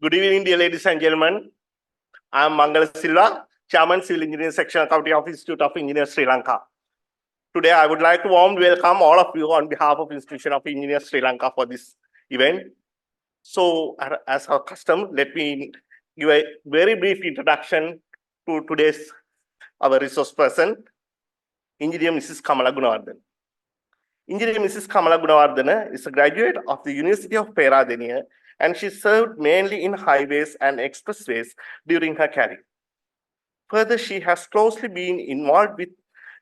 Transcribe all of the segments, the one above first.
Good evening, dear ladies and gentlemen. I am Mangala Silva, Chairman, Civil Engineering Section, Committee of Institute of Engineers, Sri Lanka. Today, I would like to warmly welcome all of you on behalf of Institution of Engineers, Sri Lanka for this event. So, as our custom, let me give a very brief introduction to today's our resource person, Engineer Mrs. Kamala Gunawardena. Engineer Mrs. Kamala Gunawardena is a graduate of the University of Peradeniya, and she served mainly in highways and expressways during her career. Further, she has closely been involved with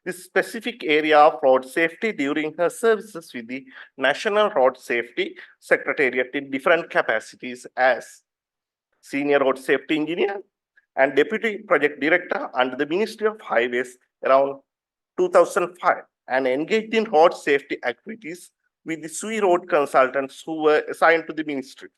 this specific area of road safety during her services with the National Road Safety Secretariat in different capacities as Senior Road Safety Engineer and Deputy Project Director under the Ministry of Highways around 2005, and engaged in road safety activities with the SUI road consultants who were assigned to the ministry.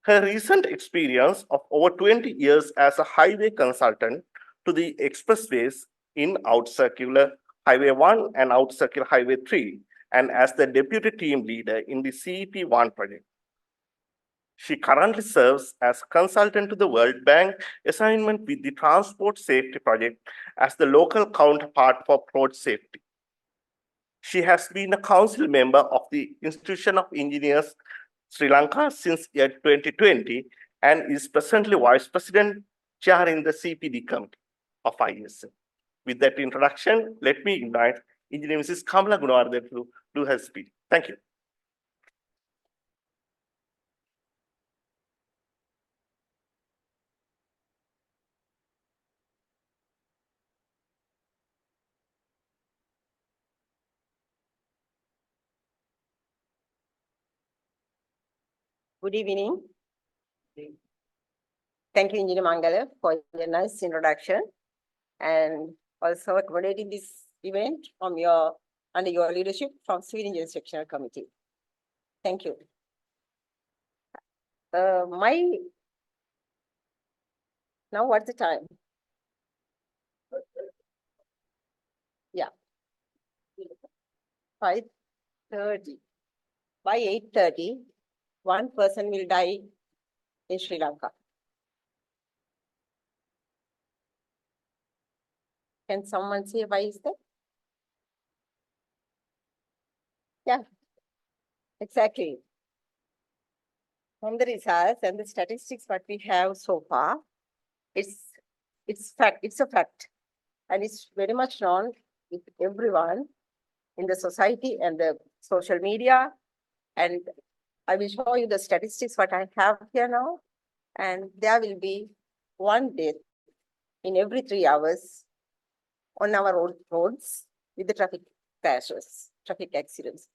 Her recent experience of over 20 years as a highway consultant to the expressways in Out-Circular Highway 1 and Out-Circular Highway 3, and as the deputy team leader in the CEP1 project. She currently serves as consultant to the World Bank assignment with the Transport Safety Project as the local counterpart for road safety. She has been a council member of the Institution of Engineers Sri Lanka since year 2020 and is presently Vice President chairing the CPD Committee of ISM. With that introduction, let me invite Engineer Mrs. Kamala Gunawardena to do her speech. Thank you. Good evening. Thank you, Engineer Mangala, for your nice introduction and also accommodating this event from under your leadership from Civil Engineering Sectional Committee. Thank you. Now what's the time? Yeah. 5:30. By 8:30, one person will die in Sri Lanka. Can someone say why is that? Yeah, exactly. From the results and the statistics what we have so far, it's a fact. And it's very much known with everyone in the society and the social media. And I will show you the statistics what I have here now. And there will be one death in every 3 hours on our roads with the traffic crashes, traffic accidents.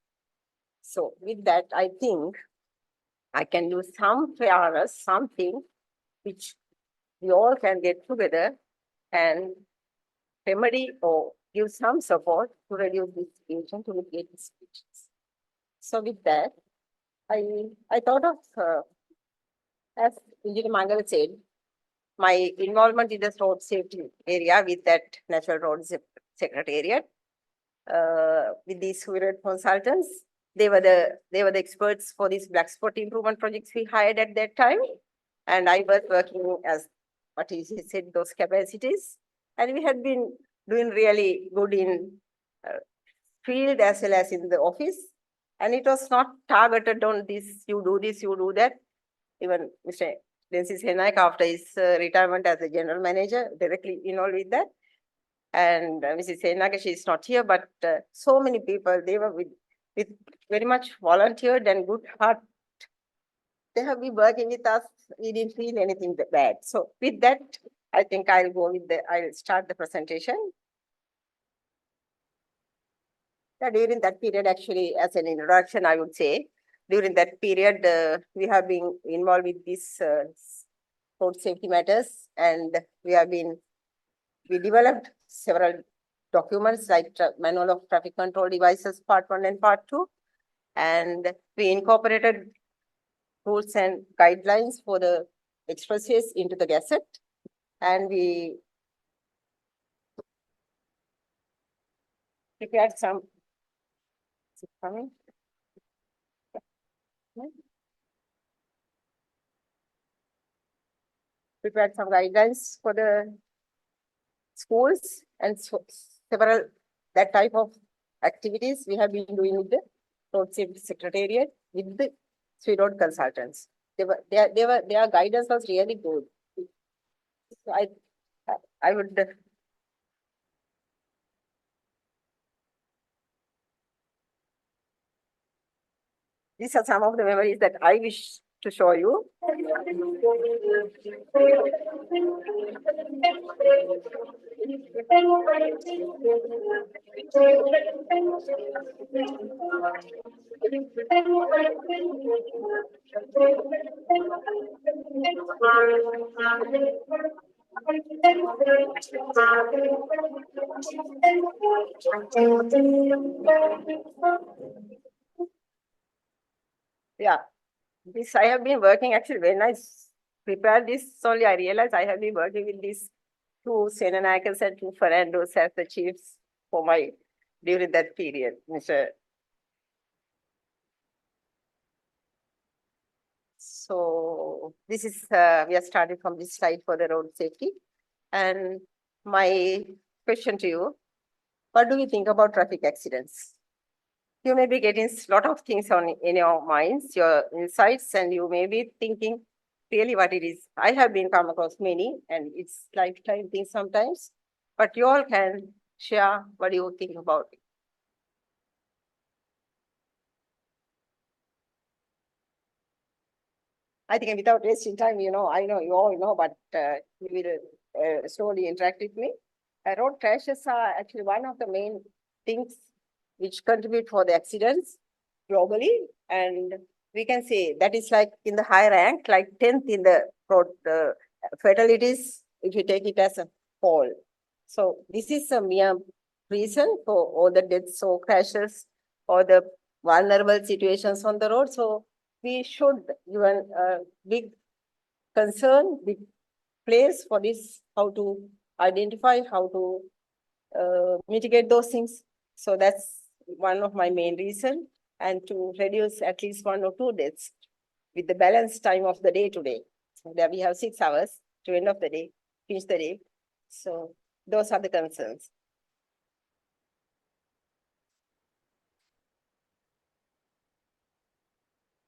So with that, I think I can do some fairness, something which we all can get together and remedy or give some support to reduce this situation, to mitigate these situations. So with that, I thought of, as Engineer Mangala said, my involvement in this road safety area with that National Road Secretariat, with these SUI road consultants. They were the experts for these black spot improvement projects we hired at that time. And I was working as what he said, those capacities. And we had been doing really good in field as well as in the office. And it was not targeted on this, you do that. Even Mr. Densis Henaik, after his retirement as a general manager, directly involved with that. And Mrs. Henaik, she is not here, but so many people, they were with very much volunteered and good heart. They have been working with us. We didn't feel anything bad. So with that, I think I'll start the presentation. During that period, actually, as an introduction, I would say, during that period, we have been involved with these road safety matters, and we developed several documents like Manual of Traffic Control Devices, Part 1 and Part 2, and we incorporated rules and guidelines for the expressways into the Gazette, and we prepared some. Is it coming? prepared some guidelines for the schools and several that type of activities we have been doing with the road safety secretariat with the street road consultants. Their guidance was really good. So I would these are some of the memories that I wish to show you. Yeah, this I have been working actually when I prepared this only I realized I have been working with these two Senanakers and two Fernandos as the chiefs for my during that period, Mr. So this is we are starting from this slide for the road safety. And my question to you, what do you think about traffic accidents? You may be getting a lot of things in your minds, your insights, and you may be thinking really what it is. I have been come across many, and it's lifetime things sometimes. But you all can share what you think about it. I think without wasting time, I know you all know, but you will slowly interact with me. Road crashes are actually one of the main things which contribute for the accidents globally. And we can say that is like in the high rank, like 10th in the road fatalities, if you take it as a whole. So this is a mere reason for all the deaths or crashes or the vulnerable situations on the road. So we should give a big concern, big place for this, how to identify, how to mitigate those things. So that's one of my main reasons, and to reduce at least 1 or 2 deaths with the balanced time of the day today. So there we have 6 hours to end of the day, finish the day. So those are the concerns.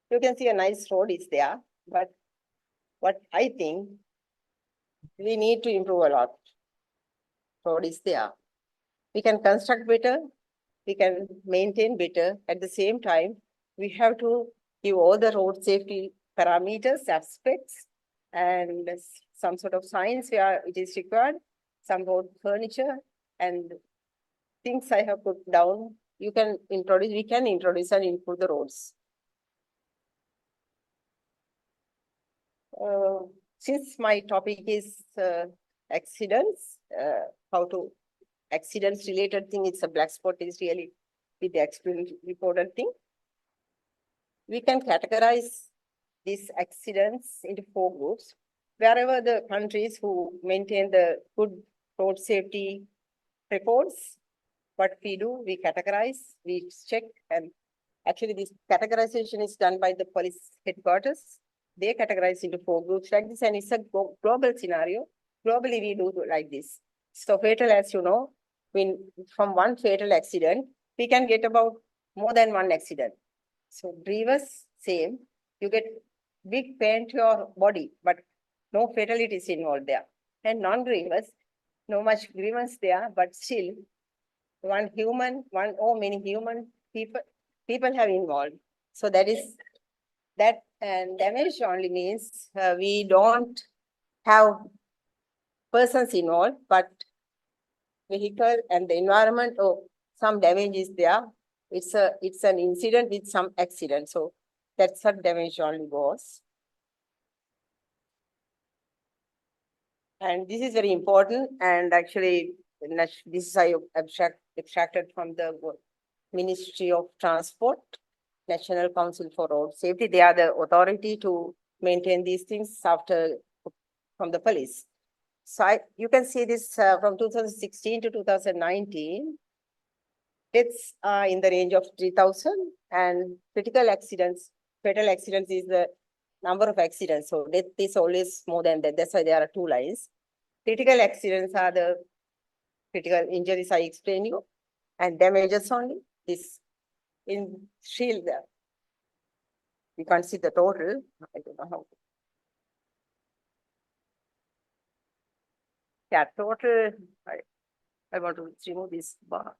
You can see a nice road is there, but what I think we need to improve a lot. Road is there. We can construct better, we can maintain better. At the same time, we have to give all the road safety parameters, aspects, and some sort of science where it is required, some road furniture and things I have put down. We can introduce and improve the roads. Since my topic is accidents, how to accidents related thing, it's a black spot is really with the accident reported thing. We can categorize these accidents into 4 groups. Wherever the countries who maintain the good road safety records, what we do, we categorize, we check, and actually this categorization is done by the police headquarters. They categorize into 4 groups like this, and it's a global scenario. Globally, we do like this. So fatal, as you know, when from one fatal accident, we can get about more than 1 accident. So grievous, same. You get big pain to your body, but no fatalities involved there. And non-grievous, no much grievance there, but still one or many human people have involved. So that is that, and damage only means we don't have persons involved, but vehicle and the environment, or some damage is there. It's an incident with some accident. So that's what damage only goes. And this is very important. And actually, this is I extracted from the Ministry of Transport, National Council for Road Safety. They are the authority to maintain these things from the police. So you can see this from 2016 to 2019. Deaths are in the range of 3,000, and critical accidents, fatal accidents is the number of accidents. So death is always more than that. That's why there are two lines. Critical accidents are the critical injuries I explained you, and damages only. This in shield, you can't see the total. I don't know how. Yeah, total. I want to remove this bar.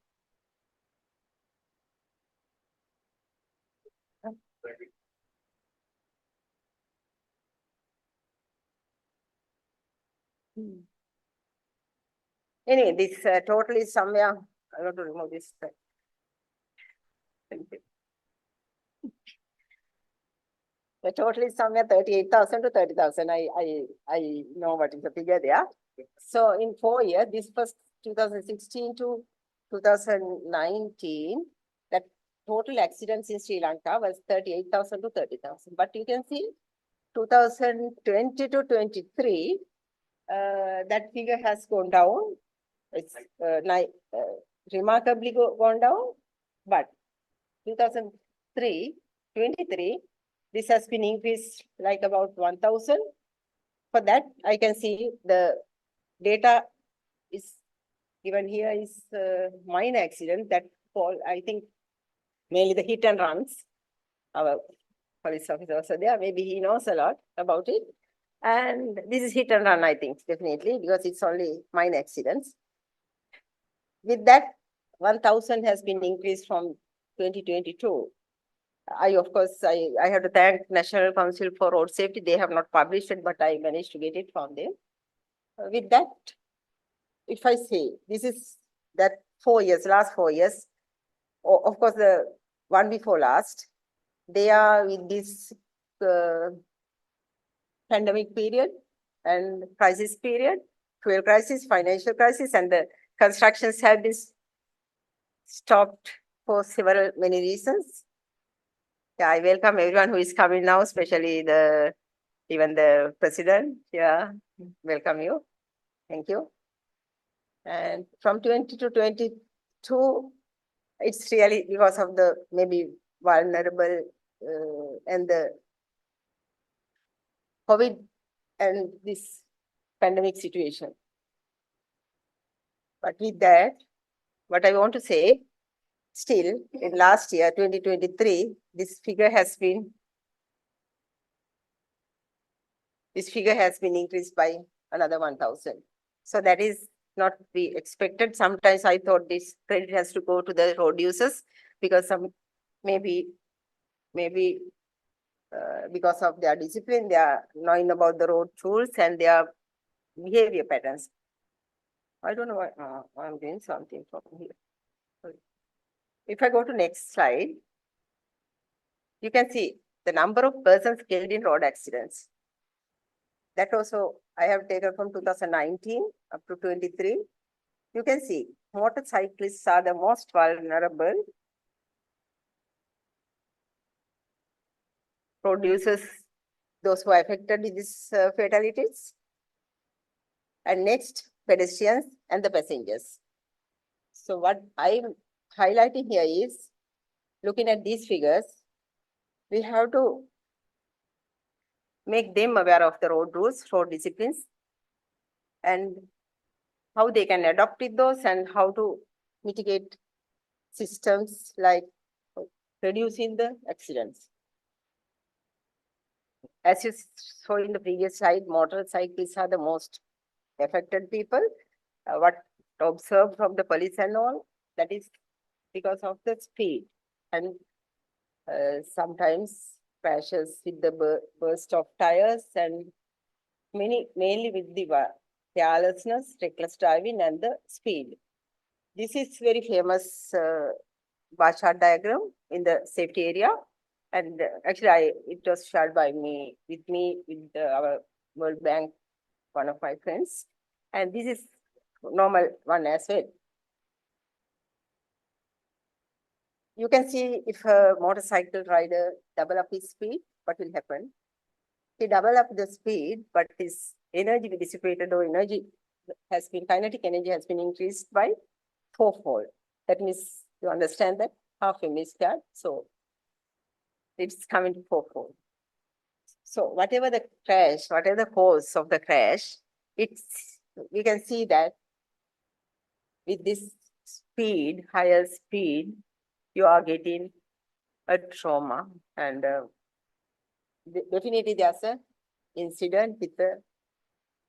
Anyway, this total is somewhere. I want to remove this. Thank you. The total is somewhere 38,000 to 30,000. I know what is the figure there. So in 4 years, this first 2016 to 2019, that total accidents in Sri Lanka was 38,000 to 30,000. But you can see 2020 to 23, that figure has gone down. It's remarkably gone down. But 2003, 23, this has been increased like about 1,000. For that, I can see the data is given here is minor accident that fall, I think, mainly the hit and runs. Our police officer also there, maybe he knows a lot about it. And this is hit and run, I think, definitely, because it's only minor accidents. With that, 1,000 has been increased from 2022. Of course, I have to thank National Council for Road Safety. They have not published it, but I managed to get it from them. With that, if I say this is that 4 years, last 4 years, of course, the one before last, they are with this pandemic period and crisis period, fuel crisis, financial crisis, and the constructions have been stopped for many reasons. Yeah, I welcome everyone who is coming now, especially even the president. Yeah, welcome you. Thank you. And from 20 to 22, it's really because of the maybe vulnerable and the COVID and this pandemic situation. But with that, what I want to say, still in last year, 2023, this figure has been increased by another 1,000. So that is not be expected. Sometimes I thought this credit has to go to the road users because maybe because of their discipline, they are knowing about the road rules and their behavior patterns. I don't know why I'm doing something from here. Sorry. If I go to next slide, you can see the number of persons killed in road accidents. That also I have taken from 2019 up to 23. You can see motorcyclists are the most vulnerable. Road users, those who are affected with these fatalities. And next, pedestrians and the passengers. So what I'm highlighting here is, looking at these figures, we have to make them aware of the road rules, road disciplines, and how they can adopt with those and how to mitigate systems like reducing the accidents. As you saw in the previous slide, motorcyclists are the most affected people. What observed from the police and all, that is because of the speed and sometimes crashes with the burst of tires and mainly with the carelessness, reckless driving and the speed. This is very famous bar chart diagram in the safety area. And actually, it was shared by with our World Bank, one of my friends. And this is normal one as well. You can see if a motorcycle rider double up his speed, what will happen? He double up the speed, but his energy dissipated or kinetic energy has been increased by 4-fold. That means you understand that half a missed that. So it's coming to 4-fold. So whatever the crash, whatever the cause of the crash, we can see that with this speed, higher speed, you are getting a trauma, and definitely there's a incident with a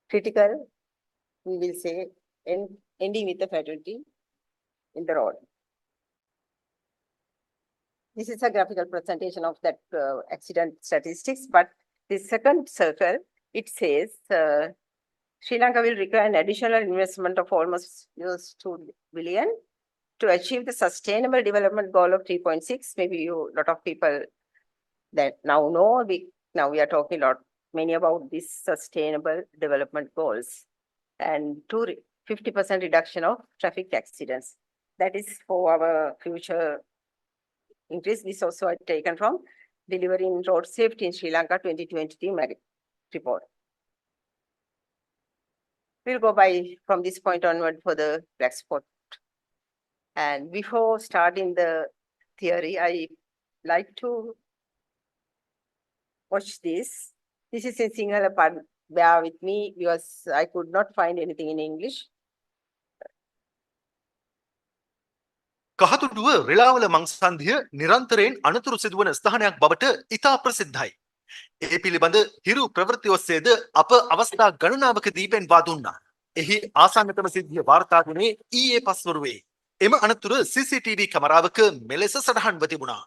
critical, we will say, ending with a fatality in the road. This is a graphical presentation of that accident statistics, but the second circle, it says Sri Lanka will require an additional investment of almost $2 billion to achieve the sustainable development goal of 3.6. Maybe a lot of people that now know, now we are talking a lot, many about these sustainable development goals, and 50% reduction of traffic accidents. That is for our future increase. This also taken from Delivering Road Safety in Sri Lanka 2023 report. We'll go by from this point onward for the black spot. And before starting the theory, I like to watch this. This is in Sinhala, but bear with me because I could not find anything in English. Kahathuduwa රෙලාවල මංසන්ධිය නිරන්තරයෙන් අනතුරු සිදුවන ස්ථානයක් බවට ඉතා ප්‍රසිද්ධයි. ඒ පිළිබඳ හිරු ප්‍රවෘත්ති ඔස්සේද අප අවස්ථා ගණනාවකදී පෙන්වා දුන්නා. එහි ආසන්නතම සිද්ධිය වාර්තා වුණේ ඊයේ පස්වරුවේ. එම අනතුර CCTV කැමරාවක මෙලෙස සටහන්ව තිබුණා.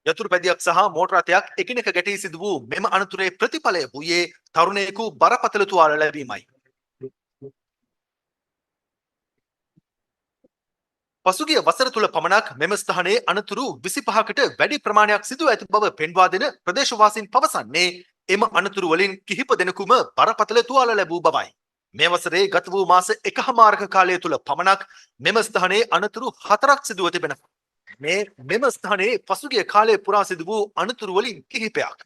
යතුරු පැදියක් සහ මෝටර රථයක් එකිනෙක ගැටී සිදු වූ මෙම අනතුරේ ප්‍රතිඵලය වූයේ තරුණයෙකු බරපතල තුවාල ලැබීමයි. පසුගිය වසර තුල පමණක් මෙම ස්ථානයේ අනතුරු 25කට වැඩි ප්‍රමාණයක් සිදු ඇති බව පෙන්වා දෙන ප්‍රදේශවාසීන් පවසන්නේ එම අනතුරු වලින් කිහිප දෙනෙකුම බරපතල තුවාල ලැබූ බවයි. මේ වසරේ ගත වූ මාස එකහමාරක කාලය තුල පමණක් මෙම ස්ථානයේ අනතුරු 4ක් සිදුව තිබෙනවා. මෙම ස්ථානයේ පසුගිය කාලය පුරා සිදු වූ අනතුරු වලින් කිහිපයක්.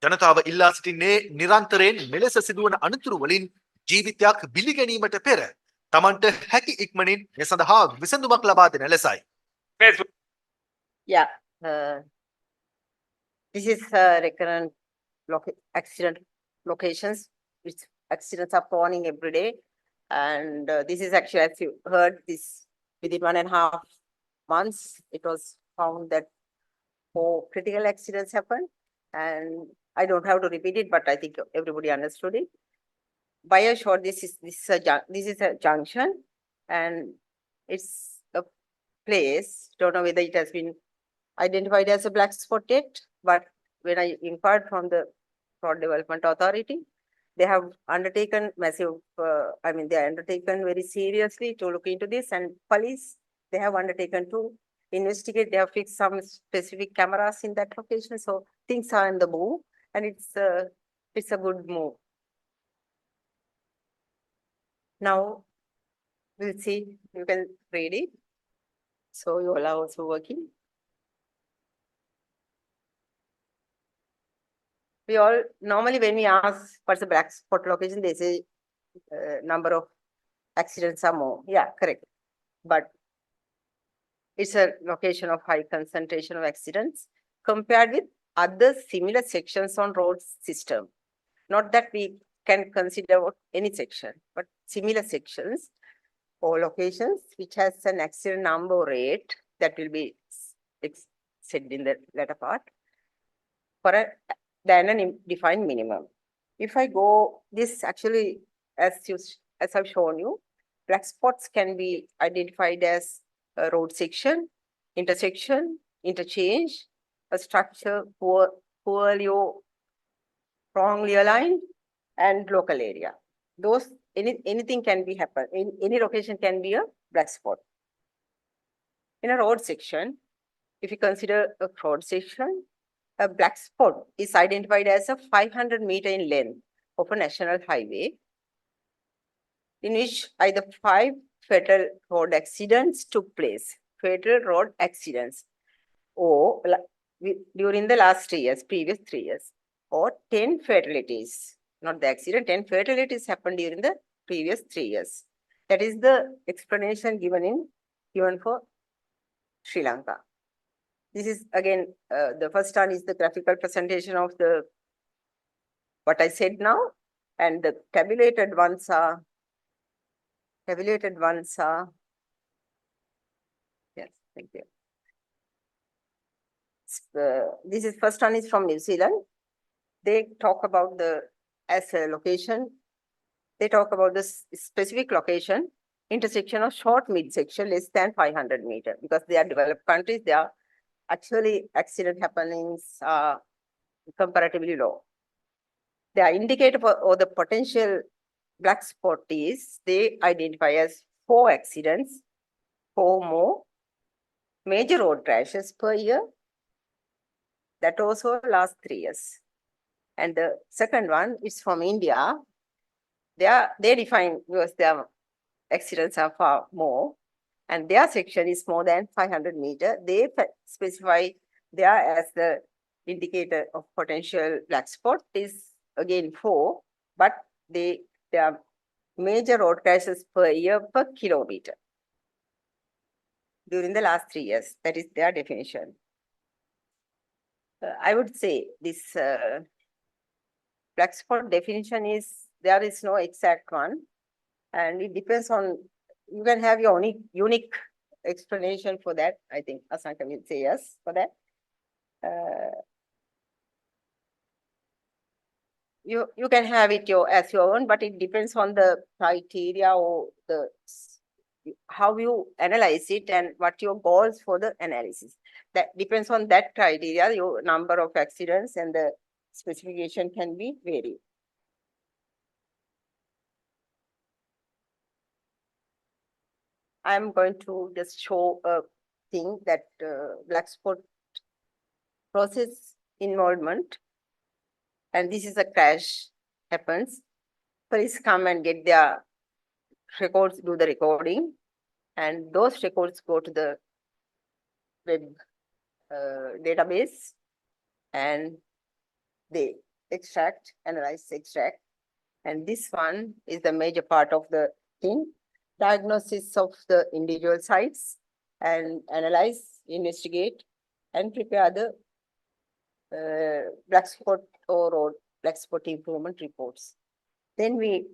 ජනතාව ඉල්ලා සිටින්නේ නිරන්තරයෙන් මෙලෙස සිදුවන අනතුරු වලින් ජීවිතයක් බිලි ගැනීමට පෙර තමන්ට හැකි ඉක්මනින් මේ සඳහා විසඳුමක් ලබා දෙන ලෙසයි. Yeah, this is recurrent accident locations, which accidents are spawning every day. And this is actually, as you heard, this within 1.5 months, it was found that 4 critical accidents happened. And I don't have to repeat it, but I think everybody understood it. By a short, this is a junction, and it's a place. Don't know whether it has been identified as a black spot yet, but when I inquired from the Fraud Development Authority, they have undertaken massive, they are undertaken very seriously to look into this, and police, they have undertaken to investigate. They have fixed some specific cameras in that location, so things are in the move, and it's a good move. Now we'll see. You can read it. So you all are also working. We all normally, when we ask what's the black spot location, they say number of accidents are more. Yeah, correct. But it's a location of high concentration of accidents compared with other similar sections on road system. Not that we can consider any section, but similar sections or locations which has an accident number rate that will be said in the latter part. For a than a defined minimum. If I go, this actually, as I've shown you, black spots can be identified as a road section, intersection, interchange, a structure poorly or wrongly aligned, and local area. Those anything can be happen. In any location can be a black spot. In a road section, if you consider a road section, a black spot is identified as a 500 meter in length of a national highway in which either 5 fatal road accidents took place, fatal road accidents, or during the last 3 years, previous 3 years, or 10 fatalities, not the accident, 10 fatalities happened during the previous 3 years. That is the explanation given for Sri Lanka. This is again, the first one is the graphical presentation of what I said now, and the tabulated ones are, yes, thank you. This is first one is from New Zealand. They talk about as a location, they talk about the specific location, intersection of short midsection less than 500 meter, because they are developed countries, they are actually accident happenings are comparatively low. The indicator or the potential black spot is they identify as 4 accidents, 4 more major road crashes per year. That also last 3 years. And the second one is from India. They define, because their accidents are far more, and their section is more than 500 meter. They specify there as the indicator of potential black spot is again 4, but there are major road crashes per year per kilometer during the last 3 years. That is their definition. I would say this black spot definition is, there is no exact one, and it depends on, you can have your unique explanation for that. I think Asanka will say yes for that. You can have it as your own, but it depends on the criteria or how you analyze it and what your goals for the analysis. That depends on that criteria, your number of accidents and the specification can be varied. I'm going to just show a thing that black spot process involvement, and this is a crash happens. Police come and get their records, do the recording, and those records go to the web database, and they analyze, extract, and this one is the major part of the thing. Diagnosis of the individual sites and analyze, investigate, and prepare the black spot or black spot improvement reports. Then we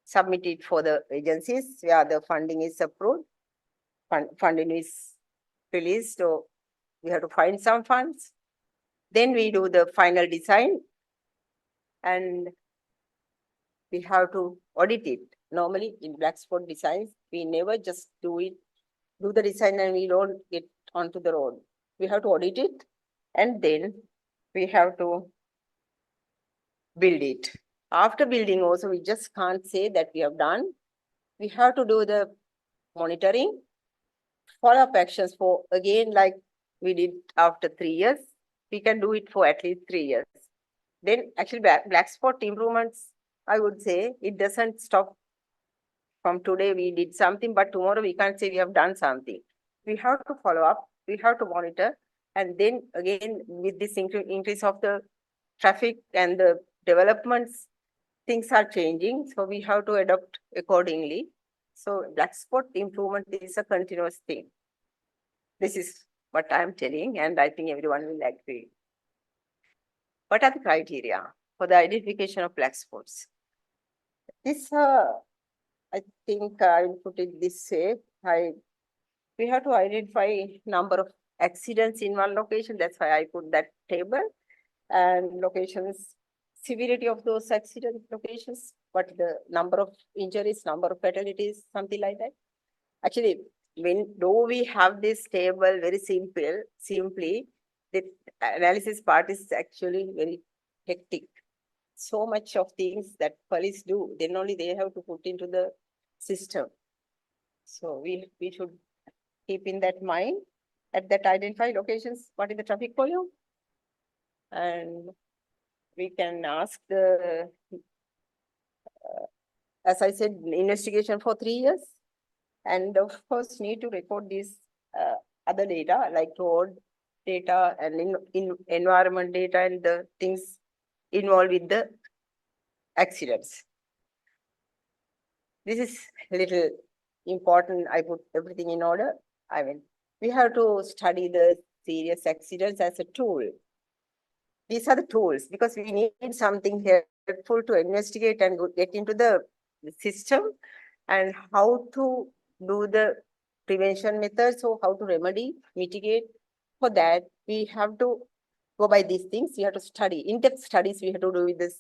submit it for the agencies where the funding is approved, funding is released, or we have to find some funds. Then we do the final design and we have to audit it. Normally in black spot designs, we never just do the design and we don't get onto the road. We have to audit it and then we have to build it. After building also, we just can't say that we have done. We have to do the monitoring, follow-up actions for, again, like we did after 3 years, we can do it for at least 3 years. Then actually black spot improvements, I would say it doesn't stop from today we did something, but tomorrow we can't say we have done something. We have to follow up, we have to monitor, and then again with this increase of the traffic and the developments, things are changing, so we have to adapt accordingly. So black spot improvement is a continuous thing. This is what I'm telling, and I think everyone will agree. What are the criteria for the identification of black spots? This, I think I will put it this way. We have to identify number of accidents in one location. That's why I put that table. and locations, severity of those accident locations, what the number of injuries, number of fatalities, something like that. Actually, though we have this table very simply, the analysis part is actually very hectic. So much of things that police do, then only they have to put into the system. So we should keep in that mind. At that identify locations, what is the traffic volume? And we can ask the, as I said, investigation for 3 years. And of course, need to record this other data like road data and in environment data and the things involved with the accidents. This is little important. I put everything in order. I mean, we have to study the serious accidents as a tool. These are the tools because we need something helpful to investigate and get into the system and how to do the prevention methods or how to remedy, mitigate. For that, we have to go by these things. We have to study. In-depth studies we have to do with the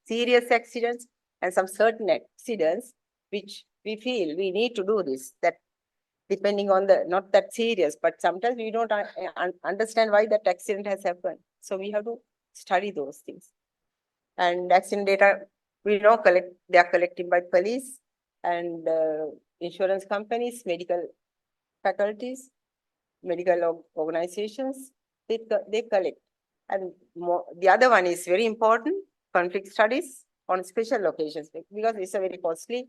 serious accidents and some certain accidents which we feel we need to do this. That depending on the, not that serious, but sometimes we don't understand why that accident has happened. So we have to study those things. And accident data, we know they are collected by police and insurance companies, medical faculties, medical organizations, they collect. And the other one is very important, conflict studies on special locations, because it's a very costly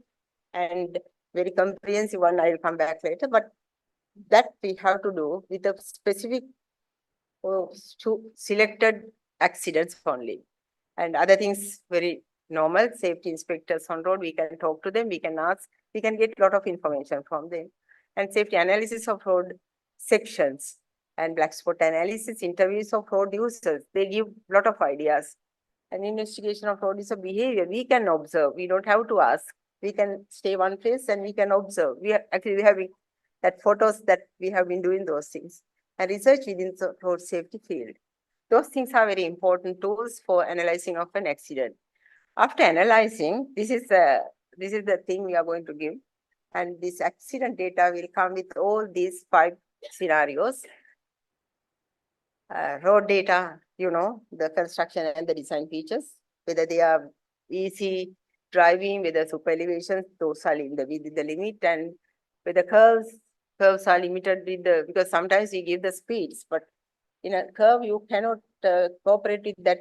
and very comprehensive one. I will come back later, but that we have to do with a specific selected accidents only. And other things very normal, safety inspectors on road, we can talk to them, we can ask, we can get a lot of information from them. And safety analysis of road sections and black spot analysis, interviews of road users, they give a lot of ideas. And investigation of road user behavior, we can observe, we don't have to ask. We can stay one place and we can observe. We have that photos that we have been doing those things. And research within the road safety field. Those things are very important tools for analyzing of an accident. After analyzing, this is the thing we are going to give. And this accident data will come with all these 5 scenarios. Road data, you know, the construction and the design features, whether they are easy driving, whether super elevations, those are within the limit, and whether curves are limited with the, because sometimes we give the speeds, but in a curve, you cannot cooperate with that,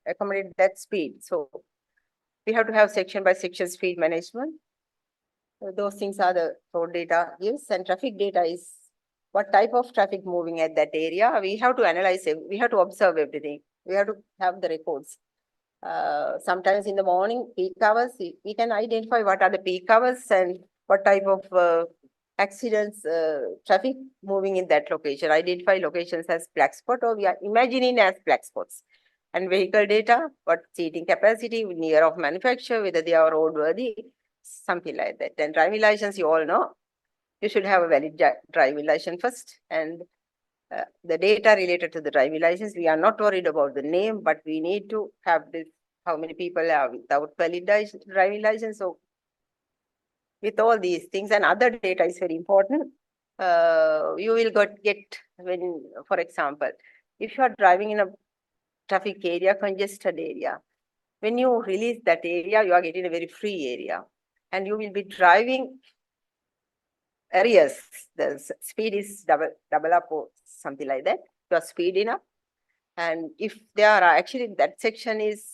accommodate that speed. So we have to have section by section speed management. Those things are the road data gives, and traffic data is what type of traffic moving at that area. We have to analyze it. We have to observe everything. We have to have the reports. Sometimes in the morning, peak hours, we can identify what are the peak hours and what type of accidents, traffic moving in that location, identify locations as black spot, or we are imagining as black spots. And vehicle data, what seating capacity, near of manufacturer, whether they are roadworthy, something like that. And driving license, you all know, you should have a valid driving license first. And the data related to the driving license, we are not worried about the name, but we need to have this, how many people are without valid driving license. So with all these things, and other data is very important. You will get when, for example, if you are driving in a traffic area, congested area, when you release that area, you are getting a very free area, and you will be driving areas. The speed is double up or something like that. You are speeding up, and if there are actually that section is,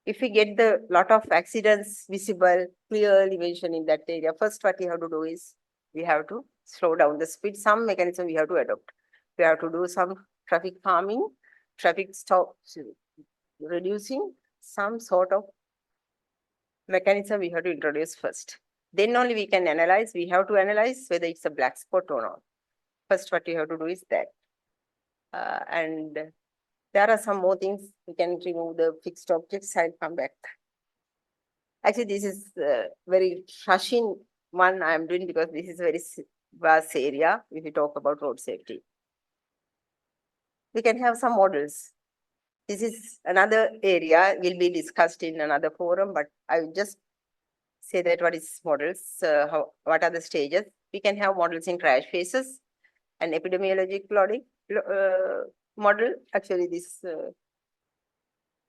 if we get the lot of accidents visible, clearly mentioned in that area, first what we have to do is we have to slow down the speed. Some mechanism we have to adopt. We have to do some traffic calming, traffic stop, reducing, some sort of mechanism we have to introduce first. Then only we can analyze. We have to analyze whether it's a black spot or not. First, what we have to do is that. And there are some more things. We can remove the fixed objects. I'll come back. Actually, this is very rushing one I'm doing because this is a very vast area if we talk about road safety. We can have some models. This is another area will be discussed in another forum, but I will just say that what is models, what are the stages. We can have models in crash phases and epidemiologic loading model. Actually, this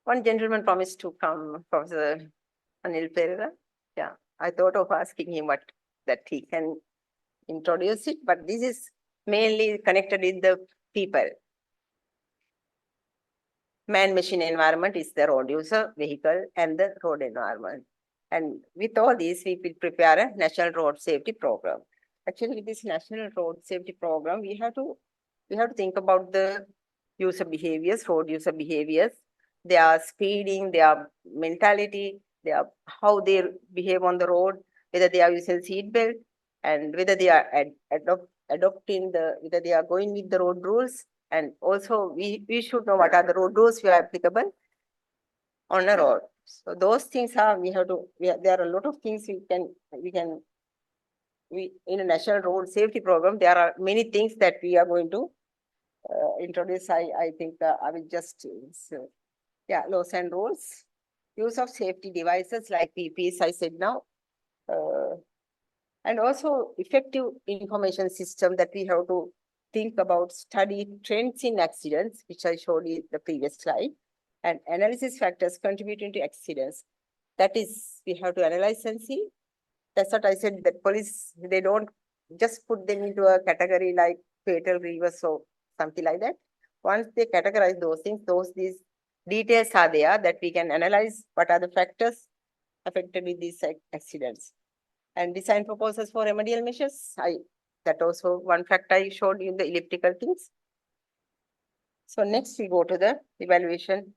one gentleman promised to come, Professor Anil Pereira. Yeah, I thought of asking him what that he can introduce it, but this is mainly connected with the people. Man-machine environment is the road user, vehicle, and the road environment. And with all these, we will prepare a national road safety program. Actually, with this national road safety program, we have to think about the user behaviors, road user behaviors, their speeding, their mentality, their how they behave on the road, whether they are using seat belt, and whether they are adopting whether they are going with the road rules. And also we should know what are the road rules we are applicable on a road. So those things are, there are a lot of things we in a national road safety program, there are many things that we are going to introduce. I think I will just, laws and rules, use of safety devices like PPs, I said now, and also effective information system that we have to think about, study trends in accidents, which I showed you the previous slide, and analysis factors contributing to accidents. That is, we have to analyze and see. That's what I said, that police, they don't just put them into a category like fatal, grievous, or something like that. Once they categorize those things, these details are there that we can analyze what are the factors affected with these accidents. And design proposals for remedial measures. That also one fact I showed you in the elliptical things. So next we go to the evaluation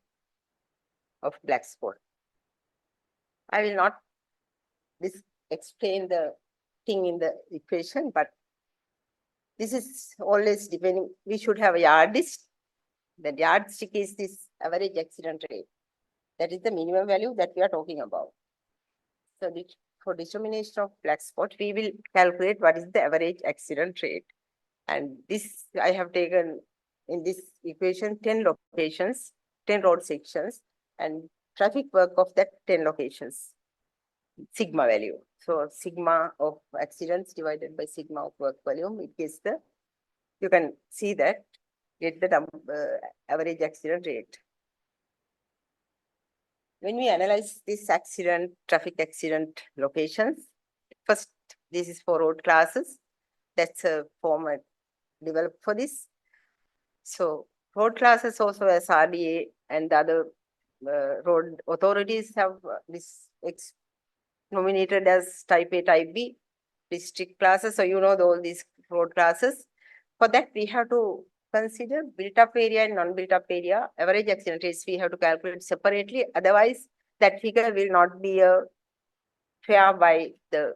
of black spot. I will not explain the thing in the equation, but this is always depending. We should have a yardstick. The yardstick is this average accident rate. That is the minimum value that we are talking about. So for determination of black spot, we will calculate what is the average accident rate. And this, I have taken in this equation 10 locations, 10 road sections, and traffic work of that 10 locations, sigma value. So sigma of accidents divided by sigma of work volume, it gives you can see that, get the average accident rate. When we analyze this traffic accident locations, first, this is for road classes. That's a format developed for this. So road classes also, as RDA and the other road authorities have this nominated as type A, type B, district classes. So you know all these road classes. For that, we have to consider built-up area and non-built-up area. Average accident rates we have to calculate separately. Otherwise, that figure will not be fair by the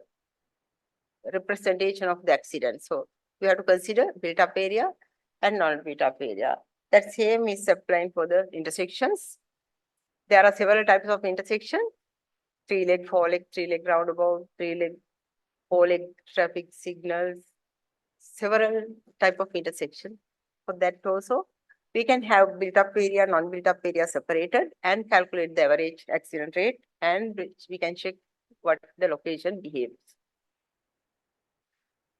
representation of the accident. So we have to consider built-up area and non-built-up area. That same is applying for the intersections. There are several types of intersection: 3-leg, 4-leg, 3-leg roundabout, 3-leg, 4-leg traffic signals, several type of intersection. For that also, we can have built-up area, non-built-up area separated and calculate the average accident rate, and which we can check what the location behaves.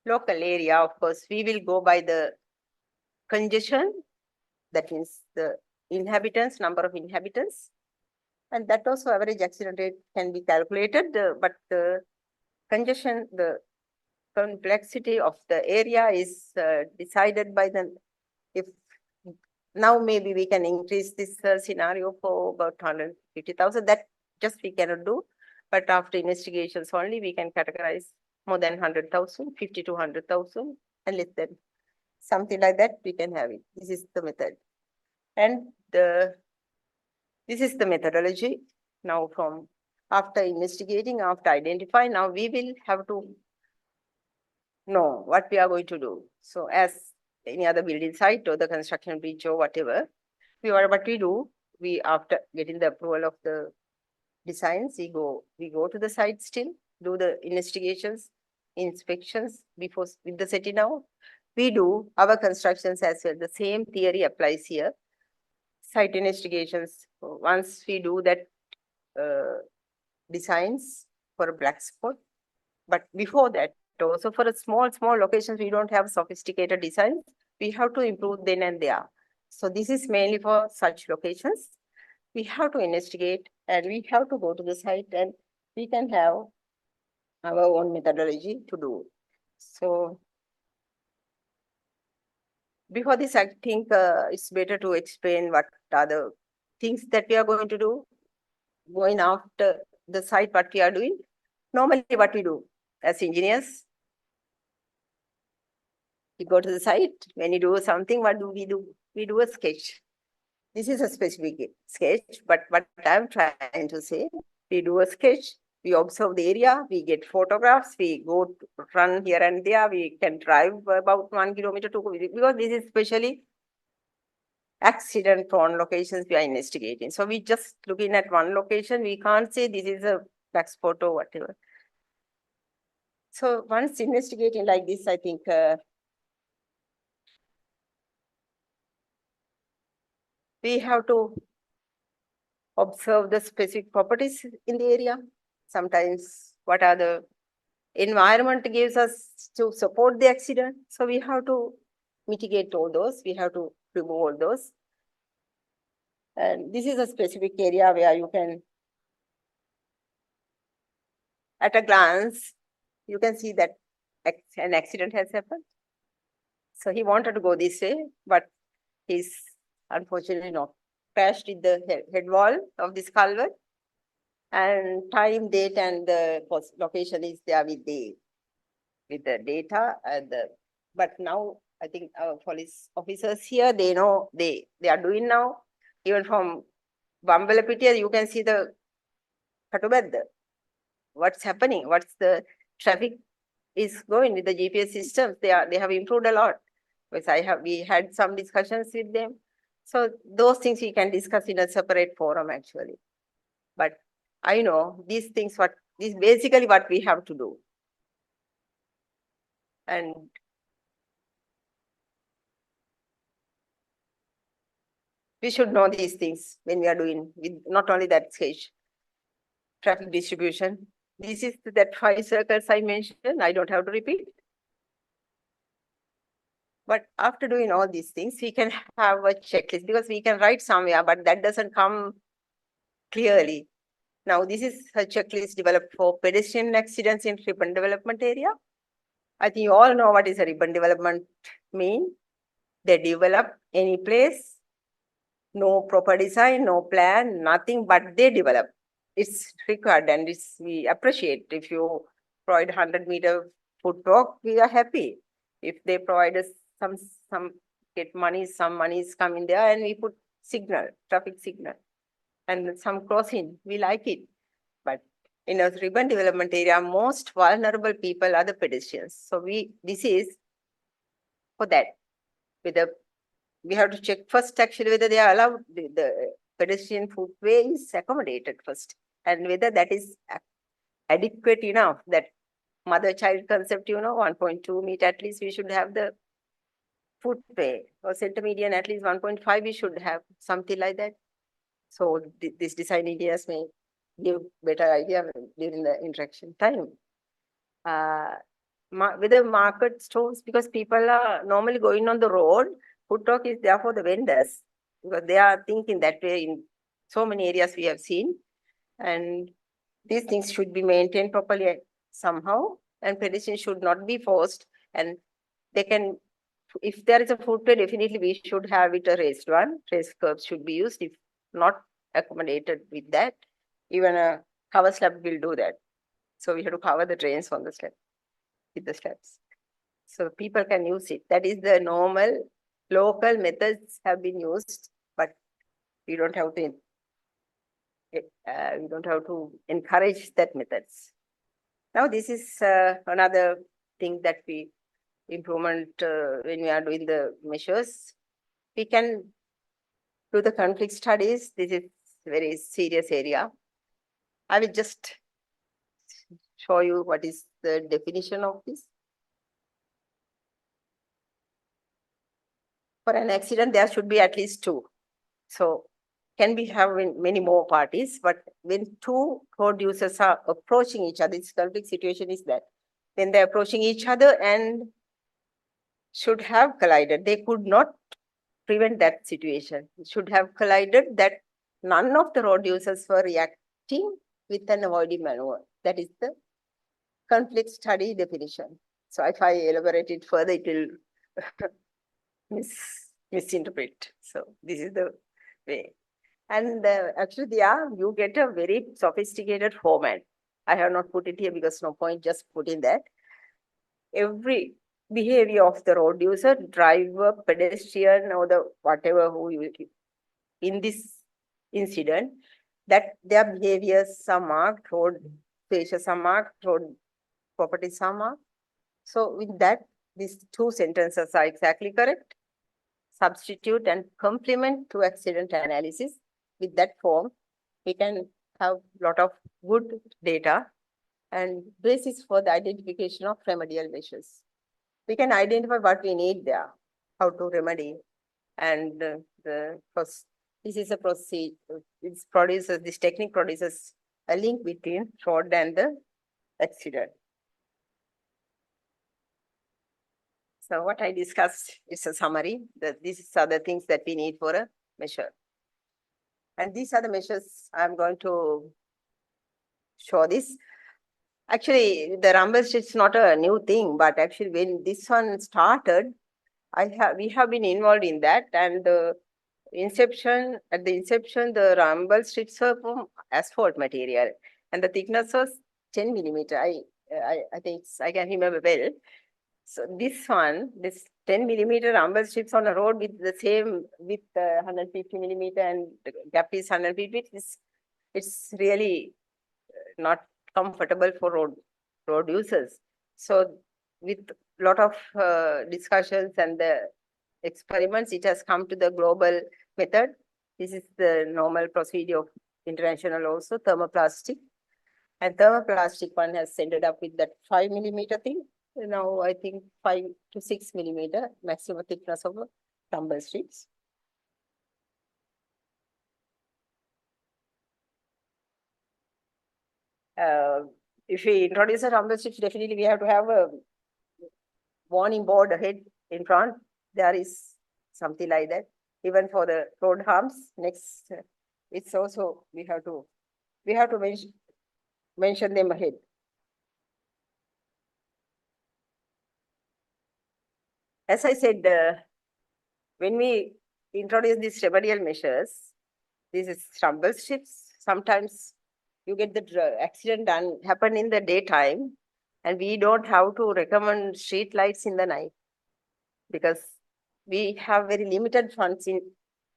Local area, of course, we will go by the congestion, that means the inhabitants, number of inhabitants, and that also average accident rate can be calculated, but the congestion, the complexity of the area is decided by if now maybe we can increase this scenario for about 150,000, that just we cannot do, but after investigations only we can categorize more than 100,000, 50 to 100,000, and less than something like that we can have it. This is the method, and this is the methodology. Now from after investigating, after identifying, now we will have to know what we are going to do. So as any other building site or the construction bridge or whatever, what we do, we after getting the approval of the designs, we go to the site still, do the investigations, inspections before with the setting out. We do our constructions as well. The same theory applies here. site investigations. Once we do that designs for a black spot, but before that, also for a small locations, we don't have sophisticated designs. We have to improve then and there. So this is mainly for such locations. We have to investigate and we have to go to the site and we can have our own methodology to do. So before this, I think it's better to explain what are the things that we are going to do, going after the site, what we are doing. Normally, what we do as engineers, we go to the site. When you do something, what do? We do a sketch. This is a specific sketch, but what I'm trying to say, we do a sketch, we observe the area, we get photographs, we go to run here and there, we can drive about 1 kilometer to, because this is especially accident prone locations we are investigating. So we just looking at one location, we can't say this is a black spot or whatever. So once investigating like this, I think we have to observe the specific properties in the area. Sometimes what are the environment gives us to support the accident. So we have to mitigate all those. We have to remove all those. And this is a specific area where you can, at a glance, you can see that an accident has happened. So he wanted to go this way, but he's unfortunately not crashed in the head wall of this culvert. And time, date, and the location is there with the data. And but now I think our police officers here, they know they are doing now. Even from Bambalapitiya, you can see the Katubadda. What's happening? What's the traffic is going with the GPS systems? They have improved a lot. Because we had some discussions with them. So those things we can discuss in a separate forum actually. But I know these things, this basically what we have to do. And we should know these things when we are doing with not only that sketch, traffic distribution. This is that 5 circles I mentioned. I don't have to repeat. But after doing all these things, we can have a checklist because we can write somewhere, but that doesn't come clearly. Now, this is a checklist developed for pedestrian accidents in ribbon development area. I think you all know what is a ribbon development mean. They develop any place, no proper design, no plan, nothing, but they develop. It's required and we appreciate. If you provide 100-meter footwalk, we are happy. If they provide us some get money, some money is coming there and we put signal, traffic signal and some crossing, we like it. But in a ribbon development area, most vulnerable people are the pedestrians. So this is for that. We have to check first actually whether they are allowed, the pedestrian footway is accommodated first, and whether that is adequate enough, that mother-child concept, 1.2 meter at least we should have the footway, or center median at least 1.5 we should have, something like that. So this design ideas may give better idea during the interaction time. With the market stores, because people are normally going on the road, footwalk is there for the vendors, because they are thinking that way in so many areas we have seen. And these things should be maintained properly somehow, and pedestrians should not be forced. And they can, if there is a footway, definitely we should have it a raised one. Raised curbs should be used. If not accommodated with that, even a cover slab will do that. So we have to cover the drains on the slab, with the slabs. So people can use it. That is the normal local methods have been used, but we don't have to encourage that methods. Now this is another thing that we improvement when we are doing the measures. We can do the conflict studies. This is very serious area. I will just show you what is the definition of this. For an accident, there should be at least 2. So can be having many more parties, but when two road users are approaching each other, this conflict situation is that when they're approaching each other and should have collided, they could not prevent that situation. It should have collided that none of the road users were reacting with an avoiding maneuver. That is the conflict study definition. So if I elaborate it further, it will misinterpret. So this is the way. And actually, you get a very sophisticated format. I have not put it here because no point just putting that. Every behavior of the road user, driver, pedestrian, or the whatever who you in this incident, that their behaviors are marked, road spaces are marked, road properties are marked. So with that, these two sentences are exactly correct. Substitute and complement to accident analysis. With that form, we can have a lot of good data and basis for the identification of remedial measures. We can identify what we need there, how to remedy, and this is a procedure. This technique produces a link between fraud and the accident. So what I discussed is a summary. These are the things that we need for a measure. And these are the measures I'm going to show this. Actually, the rumble is not a new thing, but actually when this one started, we have been involved in that, and at the inception, the rumble strips were from asphalt material, and the thickness was 10 millimeter. I think I can remember well. So this 10 millimeter rumble strips on a road with the same width, 150 millimeter, and the gap is 150 feet. It's really not comfortable for road users. So with lot of discussions and the experiments, it has come to the global method. This is the normal procedure of international also, thermoplastic. And thermoplastic one has ended up with that 5 millimeter thing. Now I think 5 to 6 millimeter maximum thickness of rumble strips. If we introduce a rumble strips, definitely we have to have a warning board ahead in front. There is something like that. Even for the road harms, next, it's also we have to mention them ahead. As I said, when we introduce these remedial measures, this is rumble strips. Sometimes you get the accident happen in the daytime, and we don't have to recommend street lights in the night because we have very limited funds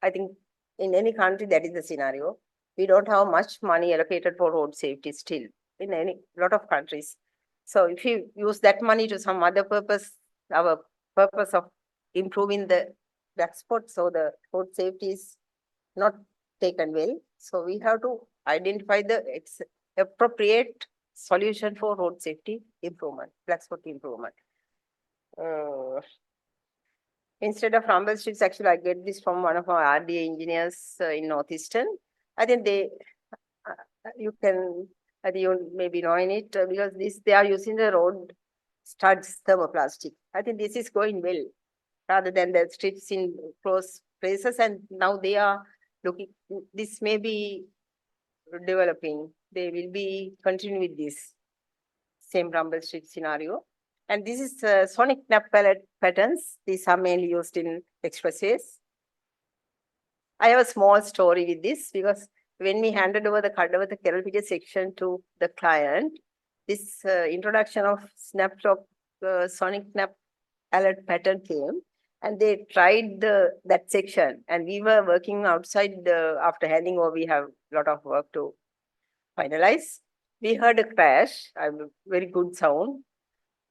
I think in any country that is the scenario. We don't have much money allocated for road safety still in lot of countries. So if you use that money to some other purpose, our purpose of improving the black spots, so the road safety is not taken well. So we have to identify the appropriate solution for road safety improvement, black spot improvement. Instead of rumble strips, actually, I get this from one of our RDA engineers in Northeastern. I think you may be knowing it because they are using the road studs thermoplastic. I think this is going well rather than the strips in close places. And now they are looking, this may be developing. They will be continuing with this same rumble strip scenario. And this is sonic snap palette patterns. These are mainly used in expressways. I have a small story with this because when we handed over the Kerala section to the client, this introduction of sonic snap alert pattern came, and they tried that section. And we were working outside after handing over. We have a lot of work to finalize. We heard a crash, a very good sound.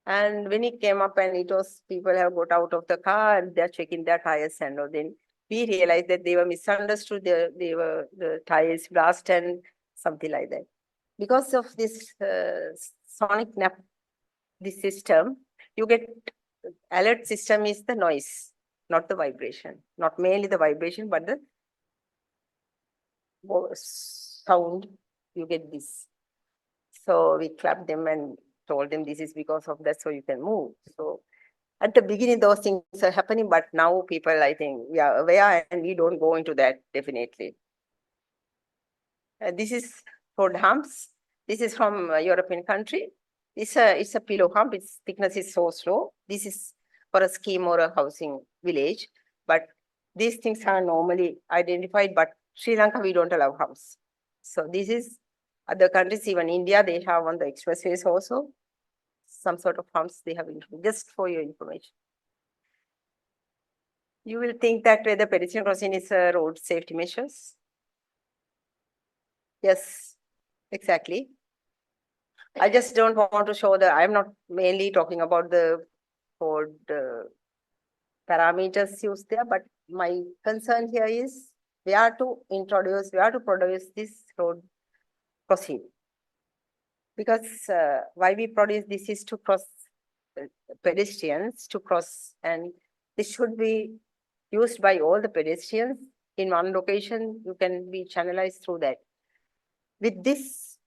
And when it came up and people have got out of the car and they're checking their tires and all, then we realized that they were misunderstood. The tires blast and something like that. Because of this sonic snap, this system, you get alert system is the noise, not the vibration, not mainly the vibration, but the sound, you get this. So we clapped them and told them this is because of that, so you can move. So at the beginning, those things are happening, but now people, I think, we are aware and we don't go into that definitely. This is road humps. This is from a European country. It's a pillow hump. Its thickness is so slow. This is for a scheme or a housing village, but these things are normally identified. But Sri Lanka, we don't allow humps. So this is other countries, even India, they have on the expressways also some sort of humps they have included, just for your information. You will think that whether pedestrian crossing is a road safety measures. Yes, exactly. I just don't want to show I'm not mainly talking about the code parameters used there, but my concern here is where to produce this road crossing. Because why we produce this is to cross pedestrians to cross, and this should be used by all the pedestrians in one location. You can be channelized through that. With this,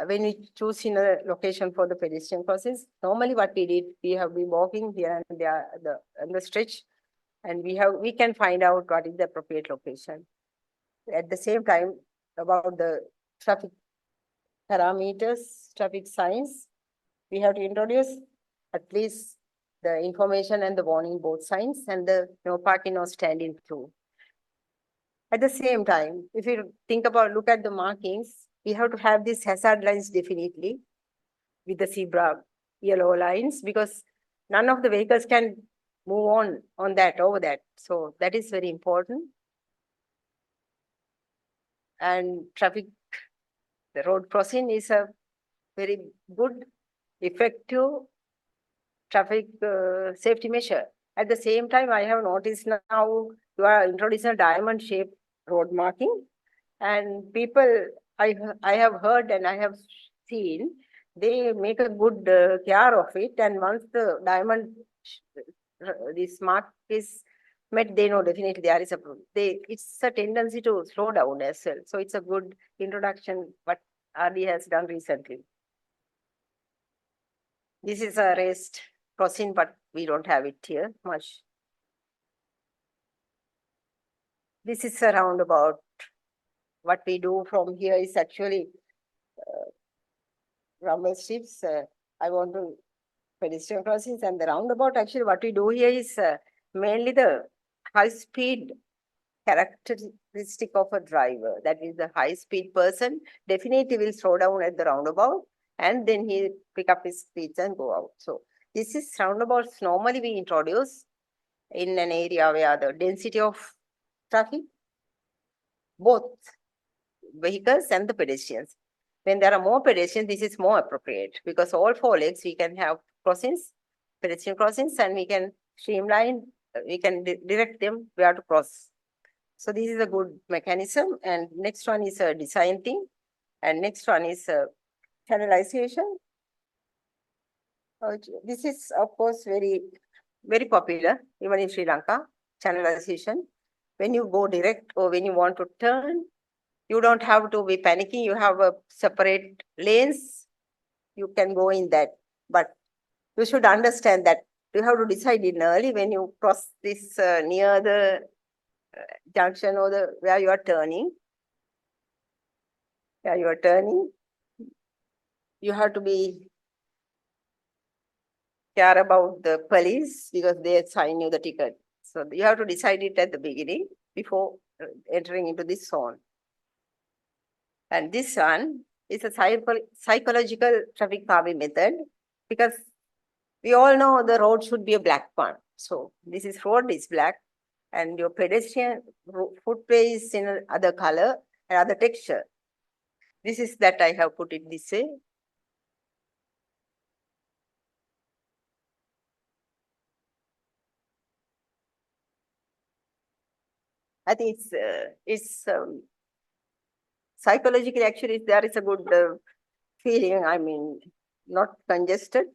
when we choose in a location for the pedestrian crossings, normally what we did, we have been walking here and there on the stretch, and we can find out what is the appropriate location. At the same time, about the traffic parameters, traffic signs, we have to introduce at least the information and the warning board signs and the no parking or standing through. At the same time, if you look at the markings, we have to have these hazard lines definitely with the zebra yellow lines, because none of the vehicles can move on that, over that. So that is very important. And the road crossing is a very good, effective traffic safety measure. At the same time, I have noticed now you are introducing a diamond shaped road marking, and people, I have heard and I have seen, they make a good care of it, and once the diamond this mark is met, they know definitely there is a problem. It's a tendency to slow down as well. So it's a good introduction what RD has done recently. This is a raised crossing, but we don't have it here much. This is a roundabout. What we do from here is actually rumble strips. I want to pedestrian crossings, and the roundabout. Actually, what we do here is mainly the high speed characteristic of a driver. That is, the high speed person definitely will slow down at the roundabout, and then he pick up his speeds and go out. So this is roundabouts normally we introduce in an area where the density of traffic, both vehicles and the pedestrians. When there are more pedestrians, this is more appropriate, because all four legs we can have crossings, pedestrian crossings, and we can streamline, we can direct them where to cross. So this is a good mechanism. And next one is a design thing. And next one is channelization. This is, of course, very, very popular, even in Sri Lanka, channelization. When you go direct or when you want to turn, you don't have to be panicking. You have a separate lanes. You can go in that. But you should understand that you have to decide it early when you cross this near the junction or where you are turning. Where you are turning, you have to be care about the police, because they assign you the ticket. So you have to decide it at the beginning before entering into this zone. And this one is a psychological traffic calming method, because we all know the road should be a black one. So this road is black, and your pedestrian footway is in other color and other texture. This is that I have put it this way. I think it's psychologically, actually, there is a good feeling. I mean, not congested.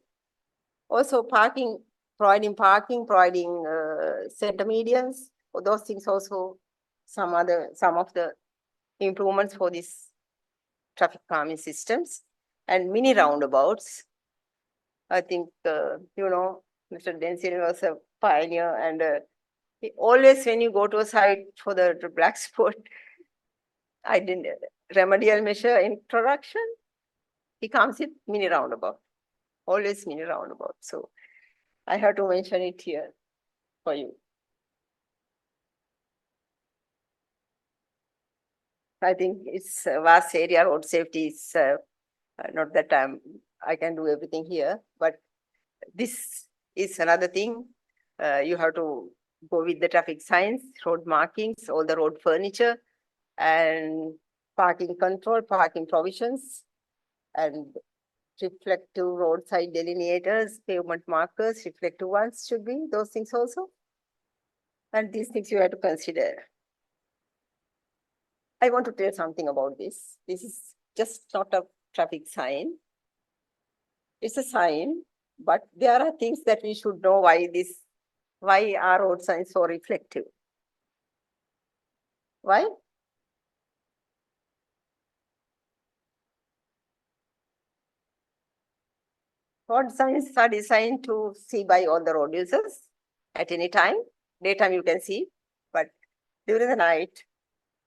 Also, providing center medians, those things also, some of the improvements for these traffic calming systems and mini roundabouts. I think, Mr. Denzil was a pioneer, and always when you go to a site for the black spot, I didn't remedial measure introduction, he comes with mini roundabout, always mini roundabout. So I have to mention it here for you. I think it's a vast area. Road safety is not that I can do everything here, but this is another thing. You have to go with the traffic signs, road markings, all the road furniture, and parking control, parking provisions, and reflective roadside delineators, pavement markers, reflective ones should be those things also. And these things you have to consider. I want to tell something about this. This is just not a traffic sign. It's a sign, but there are things that we should know why are road signs so reflective? Why? Road signs are designed to see by all the road users at any time. Daytime you can see, but during the night,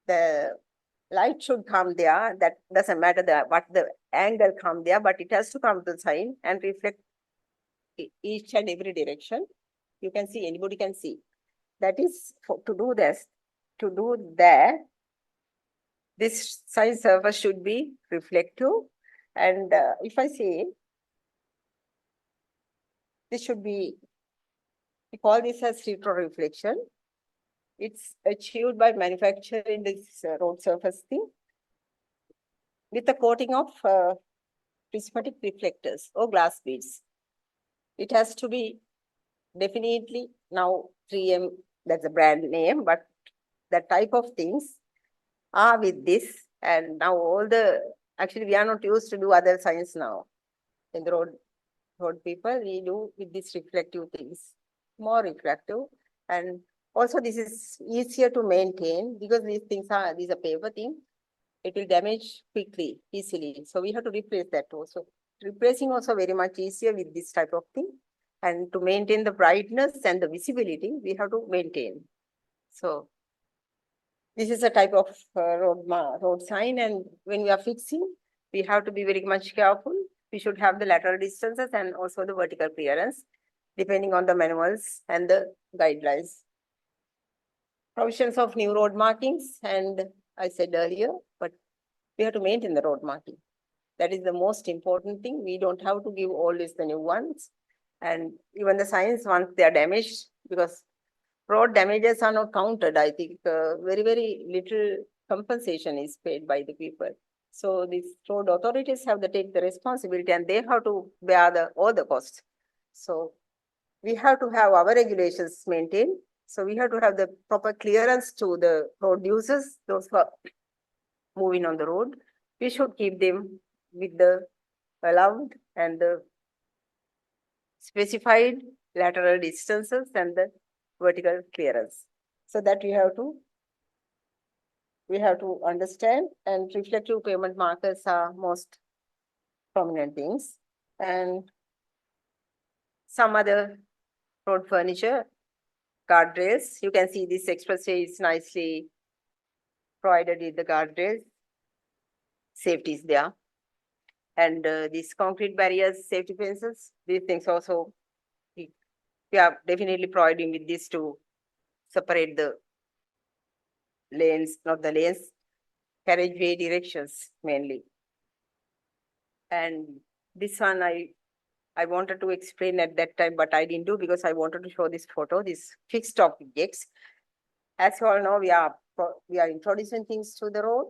the light should come there. That doesn't matter what the angle come there, but it has to come to the sign and reflect each and every direction. You can see, anybody can see. That is to do this. To do that, this sign surface should be reflective. And if I say, this should be, we call this as retro reflection. It's achieved by manufacturing this road surface thing with a coating of prismatic reflectors or glass beads. It has to be definitely now 3M, that's a brand name, but that type of things are with this. And now actually we are not used to do other signs now. In the road people, we do with these reflective things, more reflective. And also this is easier to maintain because these are paper thing. It will damage quickly, easily. So we have to replace that also. Replacing also very much easier with this type of thing. And to maintain the brightness and the visibility, we have to maintain. So this is a type of road sign, and when we are fixing, we have to be very much careful. We should have the lateral distances and also the vertical clearance, depending on the manuals and the guidelines. Provisions of new road markings, and I said earlier, but we have to maintain the road marking. That is the most important thing. We don't have to give always the new ones. And even the signs, once they are damaged, because road damages are not counted, I think very, very little compensation is paid by the people. So these road authorities have to take the responsibility and they have to bear all the costs. So we have to have our regulations maintained. So we have to have the proper clearance to the road users, those who are moving on the road. We should keep them with the allowed and the specified lateral distances and the vertical clearance. So that we have to understand, and reflective pavement markers are most prominent things. And some other road furniture, guardrails. You can see this expressway is nicely provided with the guardrails. Safety is there. And these concrete barriers, safety fences, these things also, we are definitely providing with this to separate the lanes, not the lanes, carriageway directions mainly. And this one I wanted to explain at that time, but I didn't do because I wanted to show this photo, this fixed objects. As you all know, we are introducing things to the road.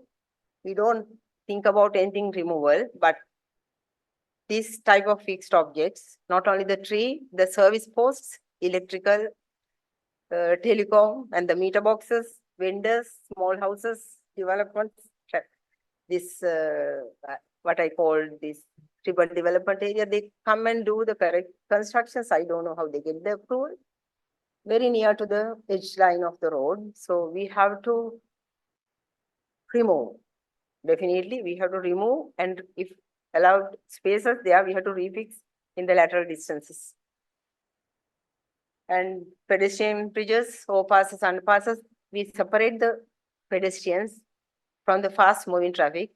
We don't think about anything removal, but this type of fixed objects, not only the tree, the service posts, electrical, telecom, and the meter boxes, vendors, small houses, developments, this, what I call this tribal development area, they come and do the correct constructions. I don't know how they get the approval. Very near to the edge line of the road. So we have to remove. Definitely, we have to remove, and if allowed spaces there, we have to refix in the lateral distances. And pedestrian bridges, overpasses, underpasses, we separate the pedestrians from the fast moving traffic,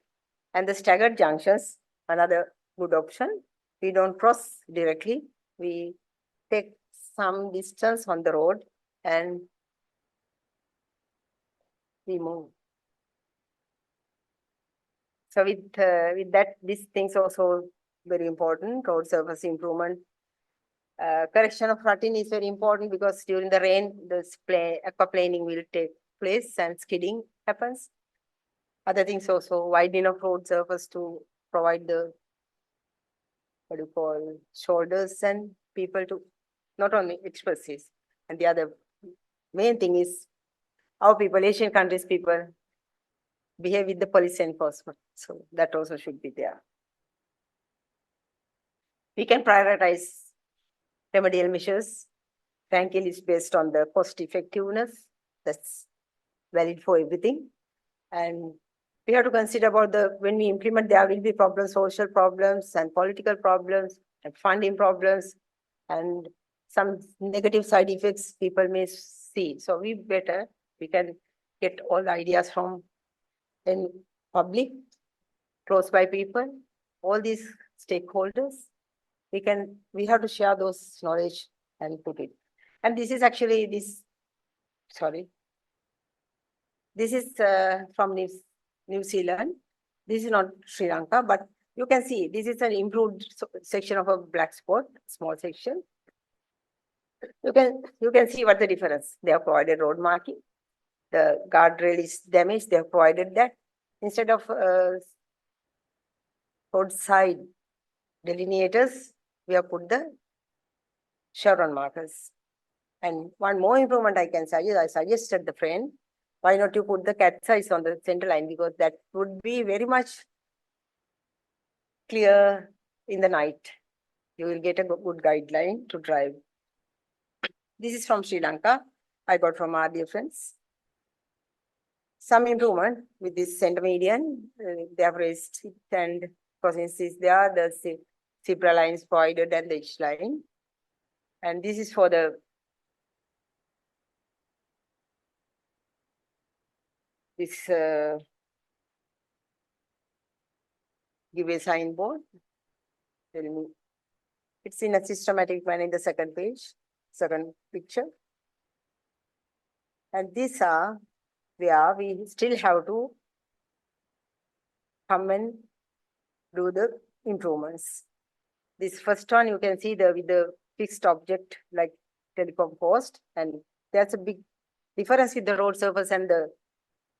and the staggered junctions, another good option. We don't cross directly. We take some distance on the road and we move. So with that, these things also very important. Road surface improvement. Correction of rutting is very important because during the rain, the aquaplaning will take place and skidding happens. Other things also, widening of road surface to provide the, what do you call, shoulders and people to not only expressive. And the other main thing is how people, Asian countries people, behave with the police enforcement. So that also should be there. We can prioritize remedial measures. Ranking is based on the cost effectiveness. That's valid for everything. And we have to consider about when we implement, there will be problems, social problems and political problems and funding problems and some negative side effects people may see. So we can get all the ideas from in public, close by people, all these stakeholders. We have to share those knowledge and put it. And this is actually this is from New Zealand. This is not Sri Lanka, but you can see this is an improved section of a black spot, small section. You can see what the difference. They have provided road marking. The guardrail is damaged. They have provided that. Instead of roadside delineators, we have put the chevron markers. And one more improvement I can suggest, I suggested the friend, why not you put the cat size on the center line, because that would be very much clear in the night. You will get a good guideline to drive. This is from Sri Lanka. I got from our dear friends. Some improvement with this center median. They have raised it, and because is there, the zebra lines provided and the edge line. And this is for the give a signboard. Tell me. It's in a systematic manner in the second page, second picture. And these are where we still have to come and do the improvements. This first one, you can see with the fixed object like telecom post, and there's a big difference with the road surface and the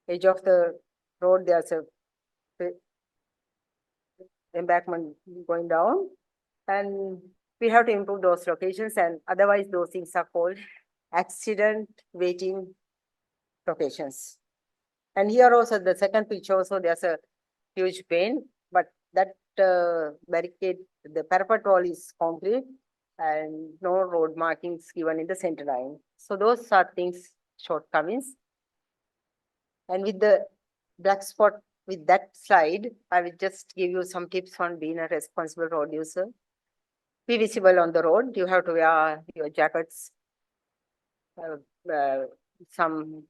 edge of the road. There's a embankment going down, and we have to improve those locations, and otherwise those things are called accident waiting locations. And here also the second picture also there's a huge pain, but that barricade, the parapet wall is concrete and no road markings given in the center line. So those are things, shortcomings. And with the black spot, with that slide, I will just give you some tips on being a responsible road user. Be visible on the road. You have to wear your jackets, some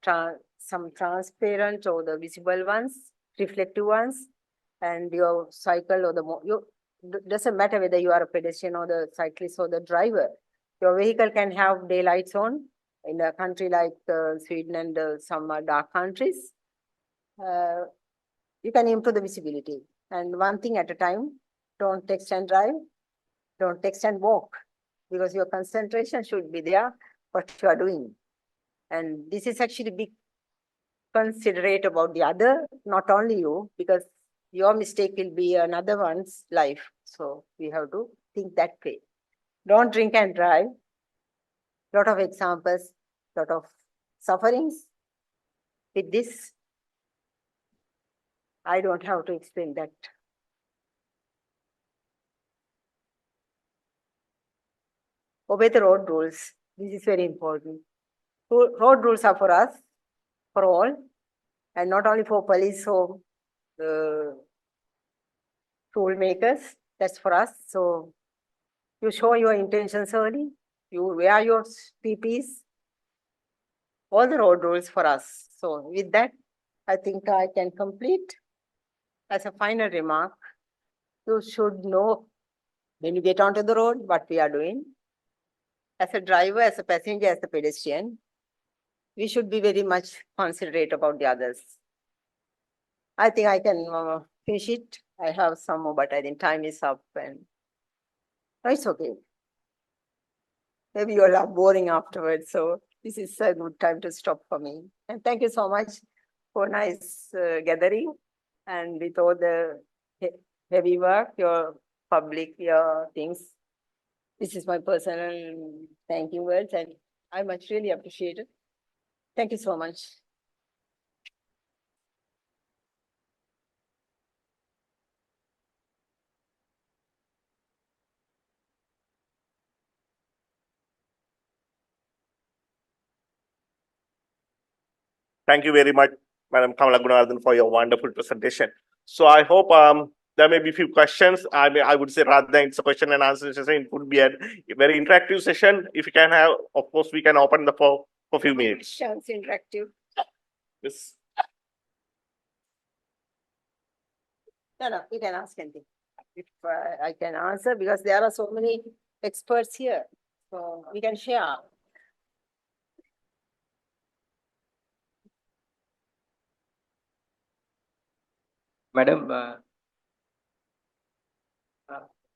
transparent or the visible ones, reflective ones, and your cycle or doesn't matter whether you are a pedestrian or the cyclist or the driver. Your vehicle can have daylights on in a country like Sweden and some dark countries. You can improve the visibility. And one thing at a time, don't text and drive, don't text and walk, because your concentration should be there, what you are doing. And this is actually big considerate about the other, not only you, because your mistake will be another one's life. So we have to think that way. Don't drink and drive. Lot of examples, lot of sufferings. With this, I don't have to explain that. Obey the road rules. This is very important. Road rules are for us, for all, And not only for police, so tool makers, that's for us. So you show your intentions early, you wear your PPs, all the road rules for us. So with that, I think I can complete. As a final remark, you should know when you get onto the road what we are doing. As a driver, as a passenger, as a pedestrian, we should be very much considerate about the others. I think I can finish it. I have some more, but I think time is up and no, it's okay. Maybe you'll are boring afterwards. So this is a good time to stop for me. And thank you so much for nice gathering and with all the heavy work, your public, your things. This is my personal thank you words and I much really appreciate it. Thank you so much. Thank you very much, Madam Kamala Gunawardena, for your wonderful presentation. So I hope there may be a few questions. I would say rather than it's a question and answer session, it would be a very interactive session. If you can have, of course, we can open the floor for a few minutes. Questions, interactive. Yes. No, you can ask anything. If I can answer because there are so many experts here. So we can share. Madam,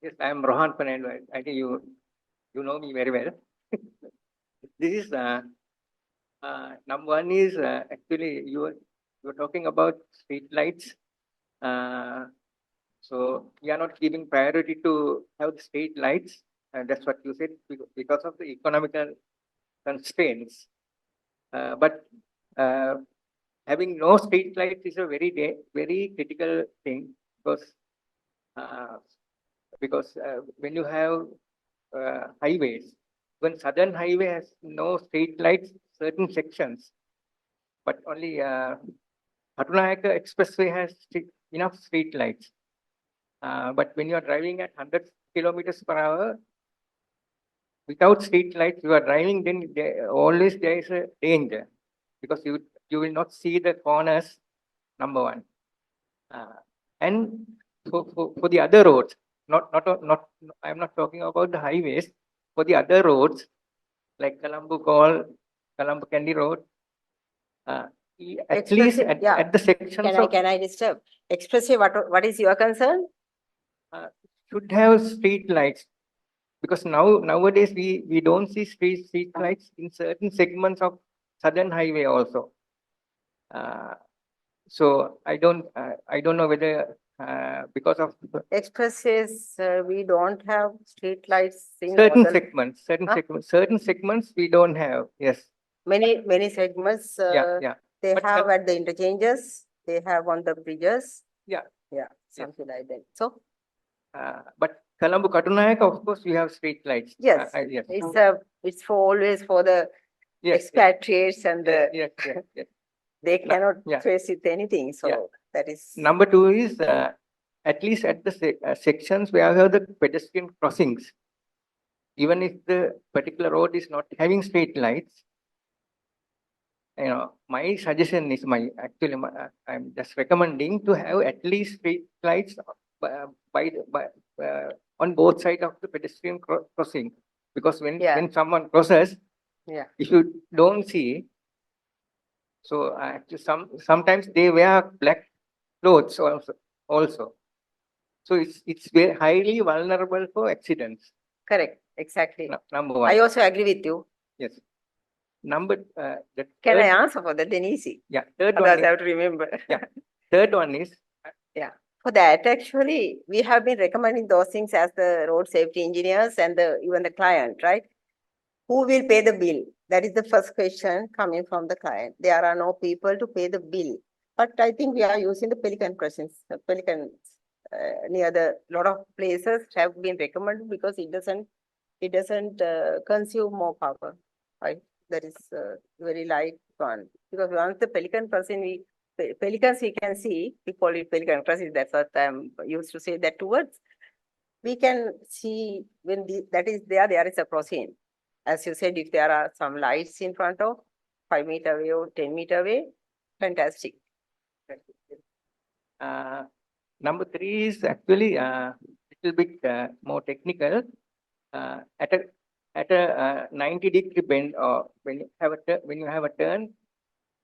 yes, I am Rohan Fernando. I think you know me very well. This is number one is actually you were talking about street lights. So we are not giving priority to have the street lights, and that's what you said because of the economical constraints. But having no street lights is a very critical thing because when you have highways, when Southern Highway has no street lights, certain sections, but only Katunayaka Expressway has enough street lights. But when you are driving at 100 kilometers per hour, without street lights, you are driving, then always there is a danger because you will not see the corners, number one. And for the other roads, I'm not talking about the highways. For the other roads, like Colombo Candy Road, at least at the sections Can I disturb? Expressway, what is your concern? Should have street lights because nowadays we don't see street lights in certain segments of Southern Highway also. So I don't know whether because of Expressways, we don't have street lights in certain northern- certain segments we don't have. Yes. Many segments. Yeah. They But have at the interchanges. They have on the bridges. Yeah. Something like that. So But Colombo Katunayaka, of course, we have street lights. yes, Yes. it's for always for the Yes. expatriates and the Yes. they cannot Yeah. face with anything. So Yeah. that is Number two is at least at the sections where we have the pedestrian crossings, even if the particular road is not having street lights, my suggestion is I'm just recommending to have at least street lights on both sides of the pedestrian crossing, because when someone crosses, if you don't see, so actually sometimes they wear black clothes also. So it's very highly vulnerable for accidents. correct. Exactly. Number one. I also agree with you. Yes. Number Can I answer for that? Then easy. Yeah. Third one. Others have to remember. Yeah. Third one is For that, actually, we have been recommending those things as the road safety engineers and even the client, right? Who will pay the bill? That is the first question coming from the client. There are no people to pay the bill. But I think we are using the Pelican questions. Pelicans near the lot of places have been recommended because it doesn't consume more power, right? That is very light one. Because once the Pelican person, pelicans we can see, we call it pelican crossing, that's what I'm used to say that two words. We can see when that is there is a crossing. As you said, if there are some lights in front of 5 meter away or 10 meter away, fantastic. Number three is actually little bit more technical. At a 90-degree bend, or when you have a turn,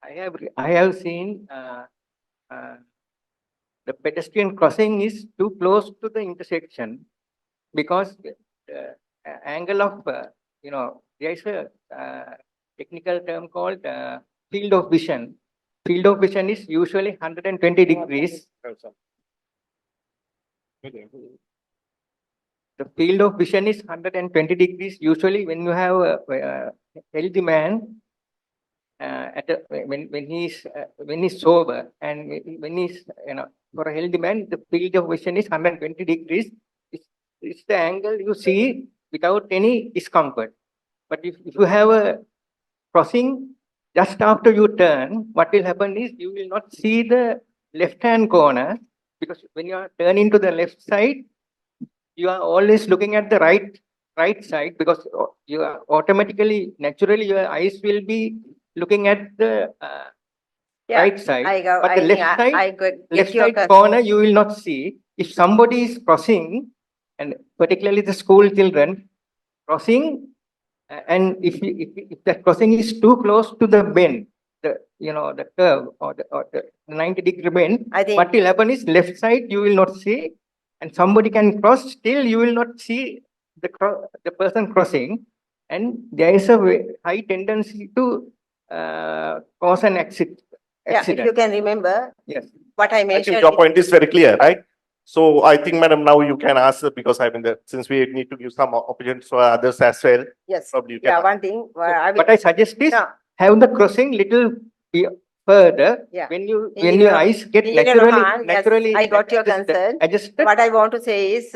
I have seen the pedestrian crossing is too close to the intersection, because angle of there is a technical term called field of vision. Field of vision is usually 120 degrees. The field of vision is 120 degrees. Usually, when you have a healthy man, when he's sober, and when he's for a healthy man, the field of vision is 120 degrees. It's the angle you see without any discomfort. But if you have a crossing just after you turn, what will happen is you will not see the left-hand corner, because when you are turning to the left side, you are always looking at the right side, because you are naturally your eyes will be looking at the Yeah, right side. But the I left think side, I get left your side concern. corner you will not see. If somebody is crossing, and particularly the school children crossing, and if that crossing is too close to the bend, the curve, or the 90-degree bend, I think- what will happen is left side you will not see, and somebody can cross, still you will not see the person crossing, and there is a high tendency to cause an accident. Yeah, if you can remember Yes. what I I think mentioned. your point is very clear, right? So I think, madam, now you can answer, because I mean, since we need to give some opportunities for others as well. Yes, Probably you can yeah, answer. one thing, I will, What I suggest is No. have the crossing little further. Yeah. When your Engineer- eyes get Engineer Lohan, yes, naturally I got your concern. adjusted. what I want to say is,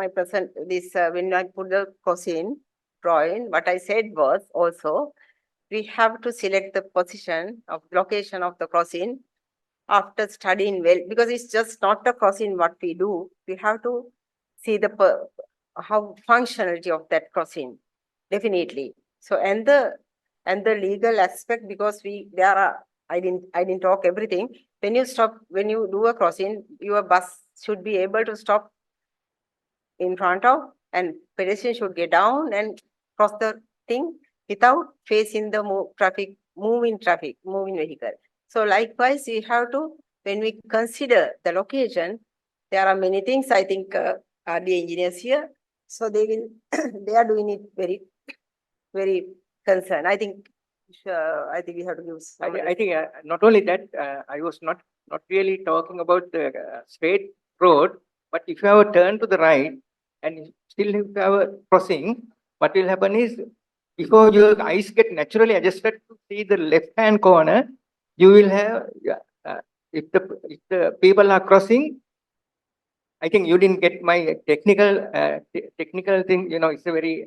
my present, when I put the crossing drawing, what I said was also, we have to select the position of location of the crossing after studying well, because it's just not the crossing what we do. We have to see how functionality of that crossing, definitely. So, and the legal aspect, because I didn't talk everything. When you do a crossing, your bus should be able to stop in front of, and pedestrian should get down and cross the thing without facing the moving vehicle. So likewise, we have to, when we consider the location, there are many things, I think, are the engineers here. So they are doing it very, very concerned. I think we have to give some. I think not only that, I was not really talking about the straight road, but if you have a turn to the right and still if you have a crossing, what will happen is, before your eyes get naturally adjusted to see the left-hand corner, you will have, if the people are crossing, I think you didn't get my technical thing. It's a very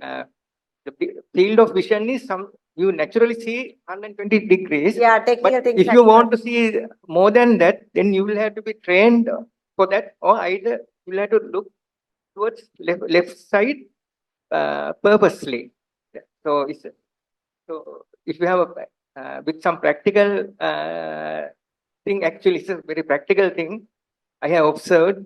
the field of vision is you naturally see 120 degrees. Yeah, technical But things if you want to see more than that, then you will have to be trained for that, or either you will have to look towards left side purposely. So if you have with some practical thing, actually it's a very practical thing I have observed.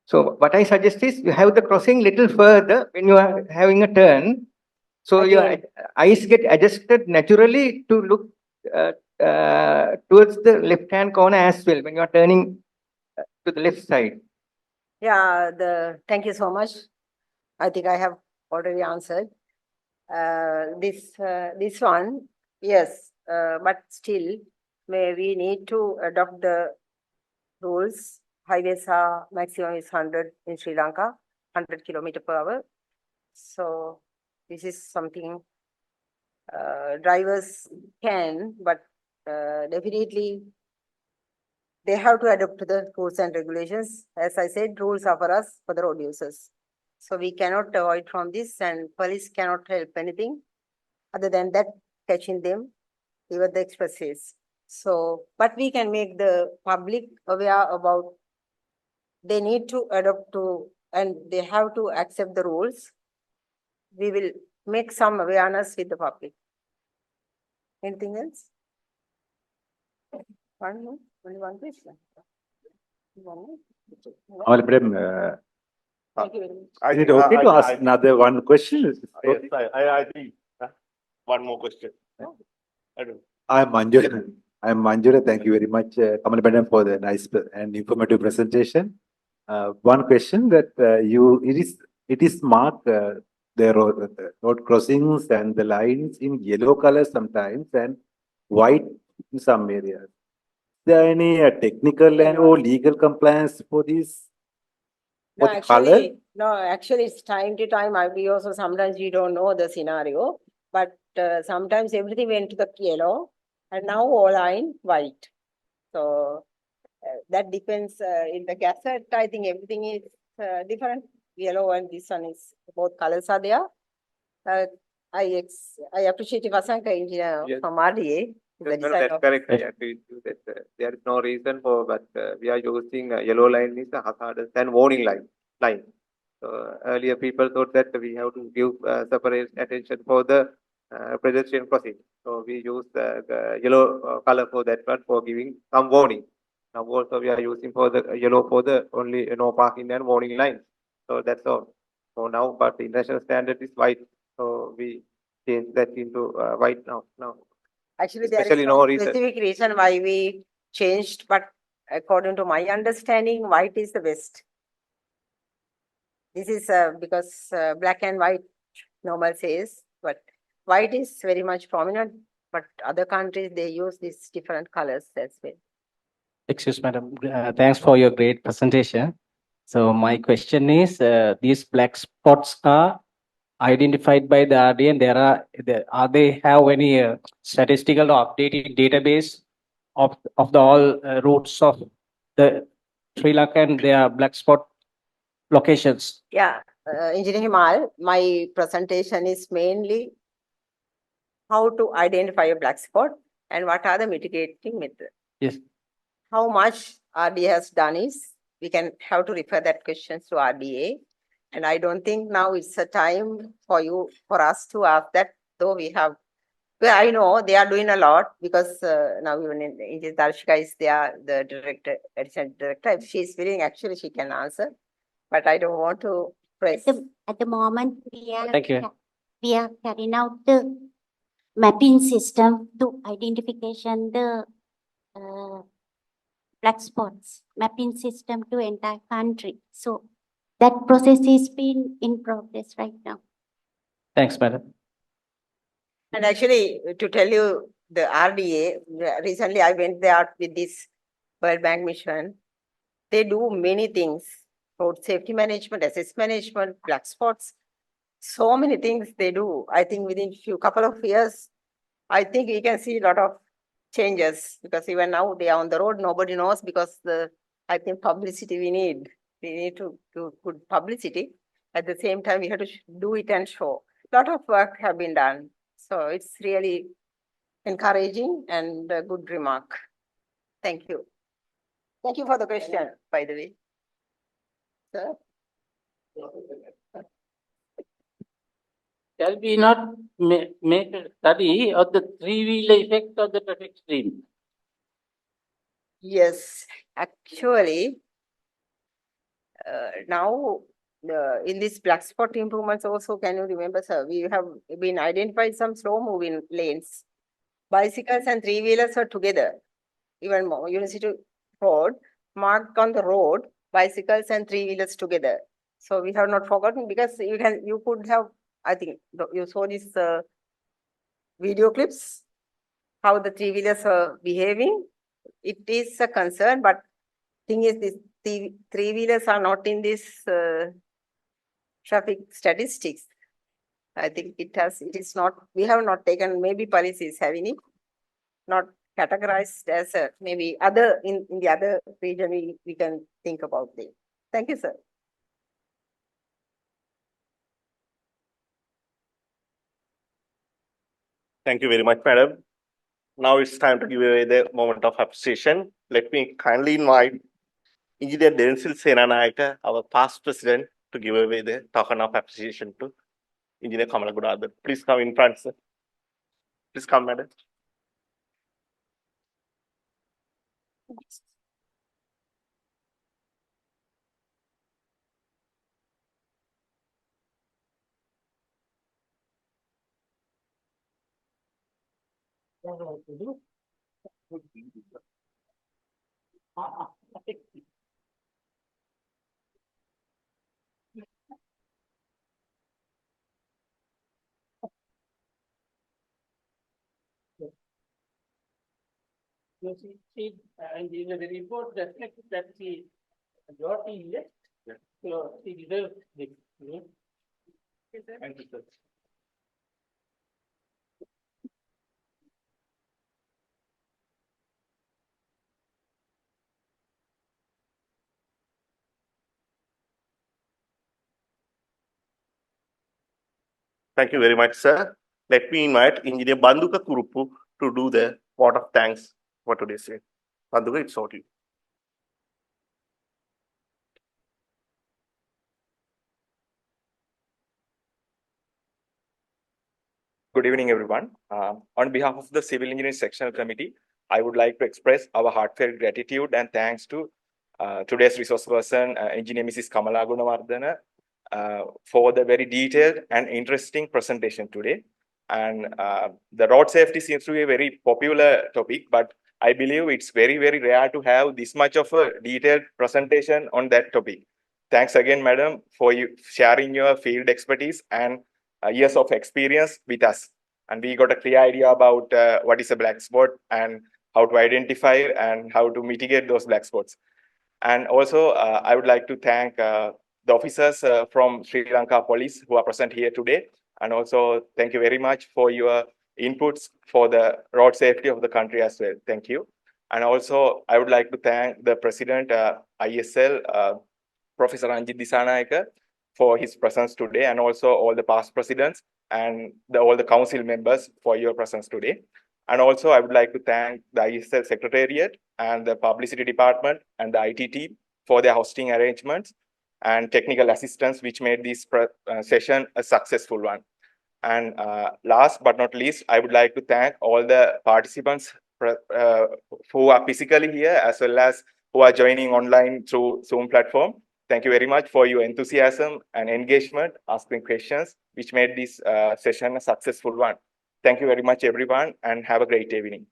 So what I suggest is you have the crossing little further when you are having a turn. So your eyes get adjusted naturally to look towards the left-hand corner as well when you are turning to the left side. Yeah, thank you so much. I think I have already answered. This one, yes, but still, we need to adopt the rules. Highways are maximum is 100 in Sri Lanka, 100 km/h. So this is something drivers can, but definitely they have to adapt to the rules and regulations. As I said, rules are for us, for the road users. So we cannot avoid from this, and police cannot help anything other than that, catching them, even the expressways. So, but we can make the public aware about, they need to adopt to, and they have to accept the rules. We will make some awareness with the public. Anything else? One more, only one question. One more? Madam, Thank you very much. I is it think, okay to ask I- another one question? Yes, I think, one more question. I don't. I'm Manjula. I'm Manjula. Thank you very much, Kamala Madam, for the nice and informative presentation. One question that it is marked the road crossings and the lines in yellow color sometimes and white in some areas. Is there any technical and or legal compliance for this? No, For the color? actually, it's time to time. We also sometimes we don't know the scenario, but sometimes everything went to the yellow, and now all are in white. So that depends. In the gazette, I think everything is different. Yellow and this one is, both colors are there. I appreciate Vasanka engineer Yes. from RDA. the Yes, madam, design that's of- correct. I agree with you that there is no reason for, but we are using yellow line is a hazardous and warning line. So earlier people thought that we have to give separate attention for the pedestrian crossing. So we use the yellow color for that one for giving some warning. Now also we are using for the yellow for the only no parking and warning lines. So that's all. So now, but the international standard is white. So we change that into white now. Actually, there is Especially no no reason. specific reason why we changed, but according to my understanding, white is the best. This is because black and white normal says, but white is very much prominent, but other countries, they use these different colors as well. Excuse madam, thanks for your great presentation. So my question is, these black spots are identified by the RD and are they have any statistical or updated database of the all routes of the Sri Lanka and their black spot locations? Yeah, Engineer Himal, my presentation is mainly how to identify a black spot and what are the mitigating methods. Yes. How much RDA has done is, we can have to refer that questions to RDA. And I don't think now it's a time for us to ask that, though we have, well, I know they are doing a lot because now even in Darshika is there, the director, additional director. If she's willing, actually she can answer, but I don't want to press. At the moment, Thank you. we are carrying out the mapping system to identification the black spots, mapping system to entire country. So that process is being in progress right now. Thanks, madam. And actually, to tell you, the RDA, recently I went there with this World Bank mission. They do many things, road safety management, assess management, black spots, so many things they do. I think within couple of years, I think we can see a lot of changes, because even now they are on the road, nobody knows, because I think publicity we need. We need to do good publicity. At the same time, we have to do it and show. A lot of work have been done. So it's really encouraging and a good remark. Thank you. Thank you for the question, by the way. Sir? Shall we not make a study of the three-wheeler effect of the traffic stream? Yes, actually, now in this black spot improvements also, can you remember, sir, we have been identified some slow moving lanes. Bicycles and three-wheelers are together. Even more, University Road, marked on the road, bicycles and three-wheelers together. So we have not forgotten, because you could have, I think, you saw this video clips, how the three-wheelers are behaving. It is a concern, but thing is, this three-wheelers are not in this traffic statistics. I think it is not, we have not taken, maybe police is having it, not categorized as maybe other, in the other region, we can think about it. Thank you, sir. Thank you very much, madam. Now it's time to give away the moment of appreciation. Let me kindly invite Engineer Densil Senanayake, our past president, to give away the token of appreciation to Engineer Kamala Gunawardena. Please come in front, sir. Please come, madam. You see, and in the report reflects that she got in it. So she deserves this. Thank you, sir. Thank you very much, sir. Let me invite Engineer Banduka Kurupu to do the vote of thanks for today's day. Banduka, it's all you. Good evening, everyone. On behalf of the Civil Engineering Sectional Committee, I would like to express our heartfelt gratitude and thanks to today's resource person, Engineer Mrs. Kamala Gunawardena, for the very detailed and interesting presentation today. And the road safety seems to be a very popular topic, but I believe it's very, very rare to have this much of a detailed presentation on that topic. Thanks again, madam, for you sharing your field expertise and years of experience with us. And we got a clear idea about what is a black spot and how to identify and how to mitigate those black spots. And also, I would like to thank the officers from Sri Lanka Police who are present here today. And also, thank you very much for your inputs for the road safety of the country as well. Thank you. And also, I would like to thank the President, ISL, Professor Anjit Disanayake, for his presence today, and also all the past presidents and all the council members for your presence today. And also, I would like to thank the ISL Secretariat and the Publicity Department and the IT team for their hosting arrangements and technical assistance, which made this session a successful one. And last but not least, I would like to thank all the participants who are physically here, as well as who are joining online through Zoom platform. Thank you very much for your enthusiasm and engagement, asking questions, which made this session a successful one. Thank you very much, everyone, and have a great evening.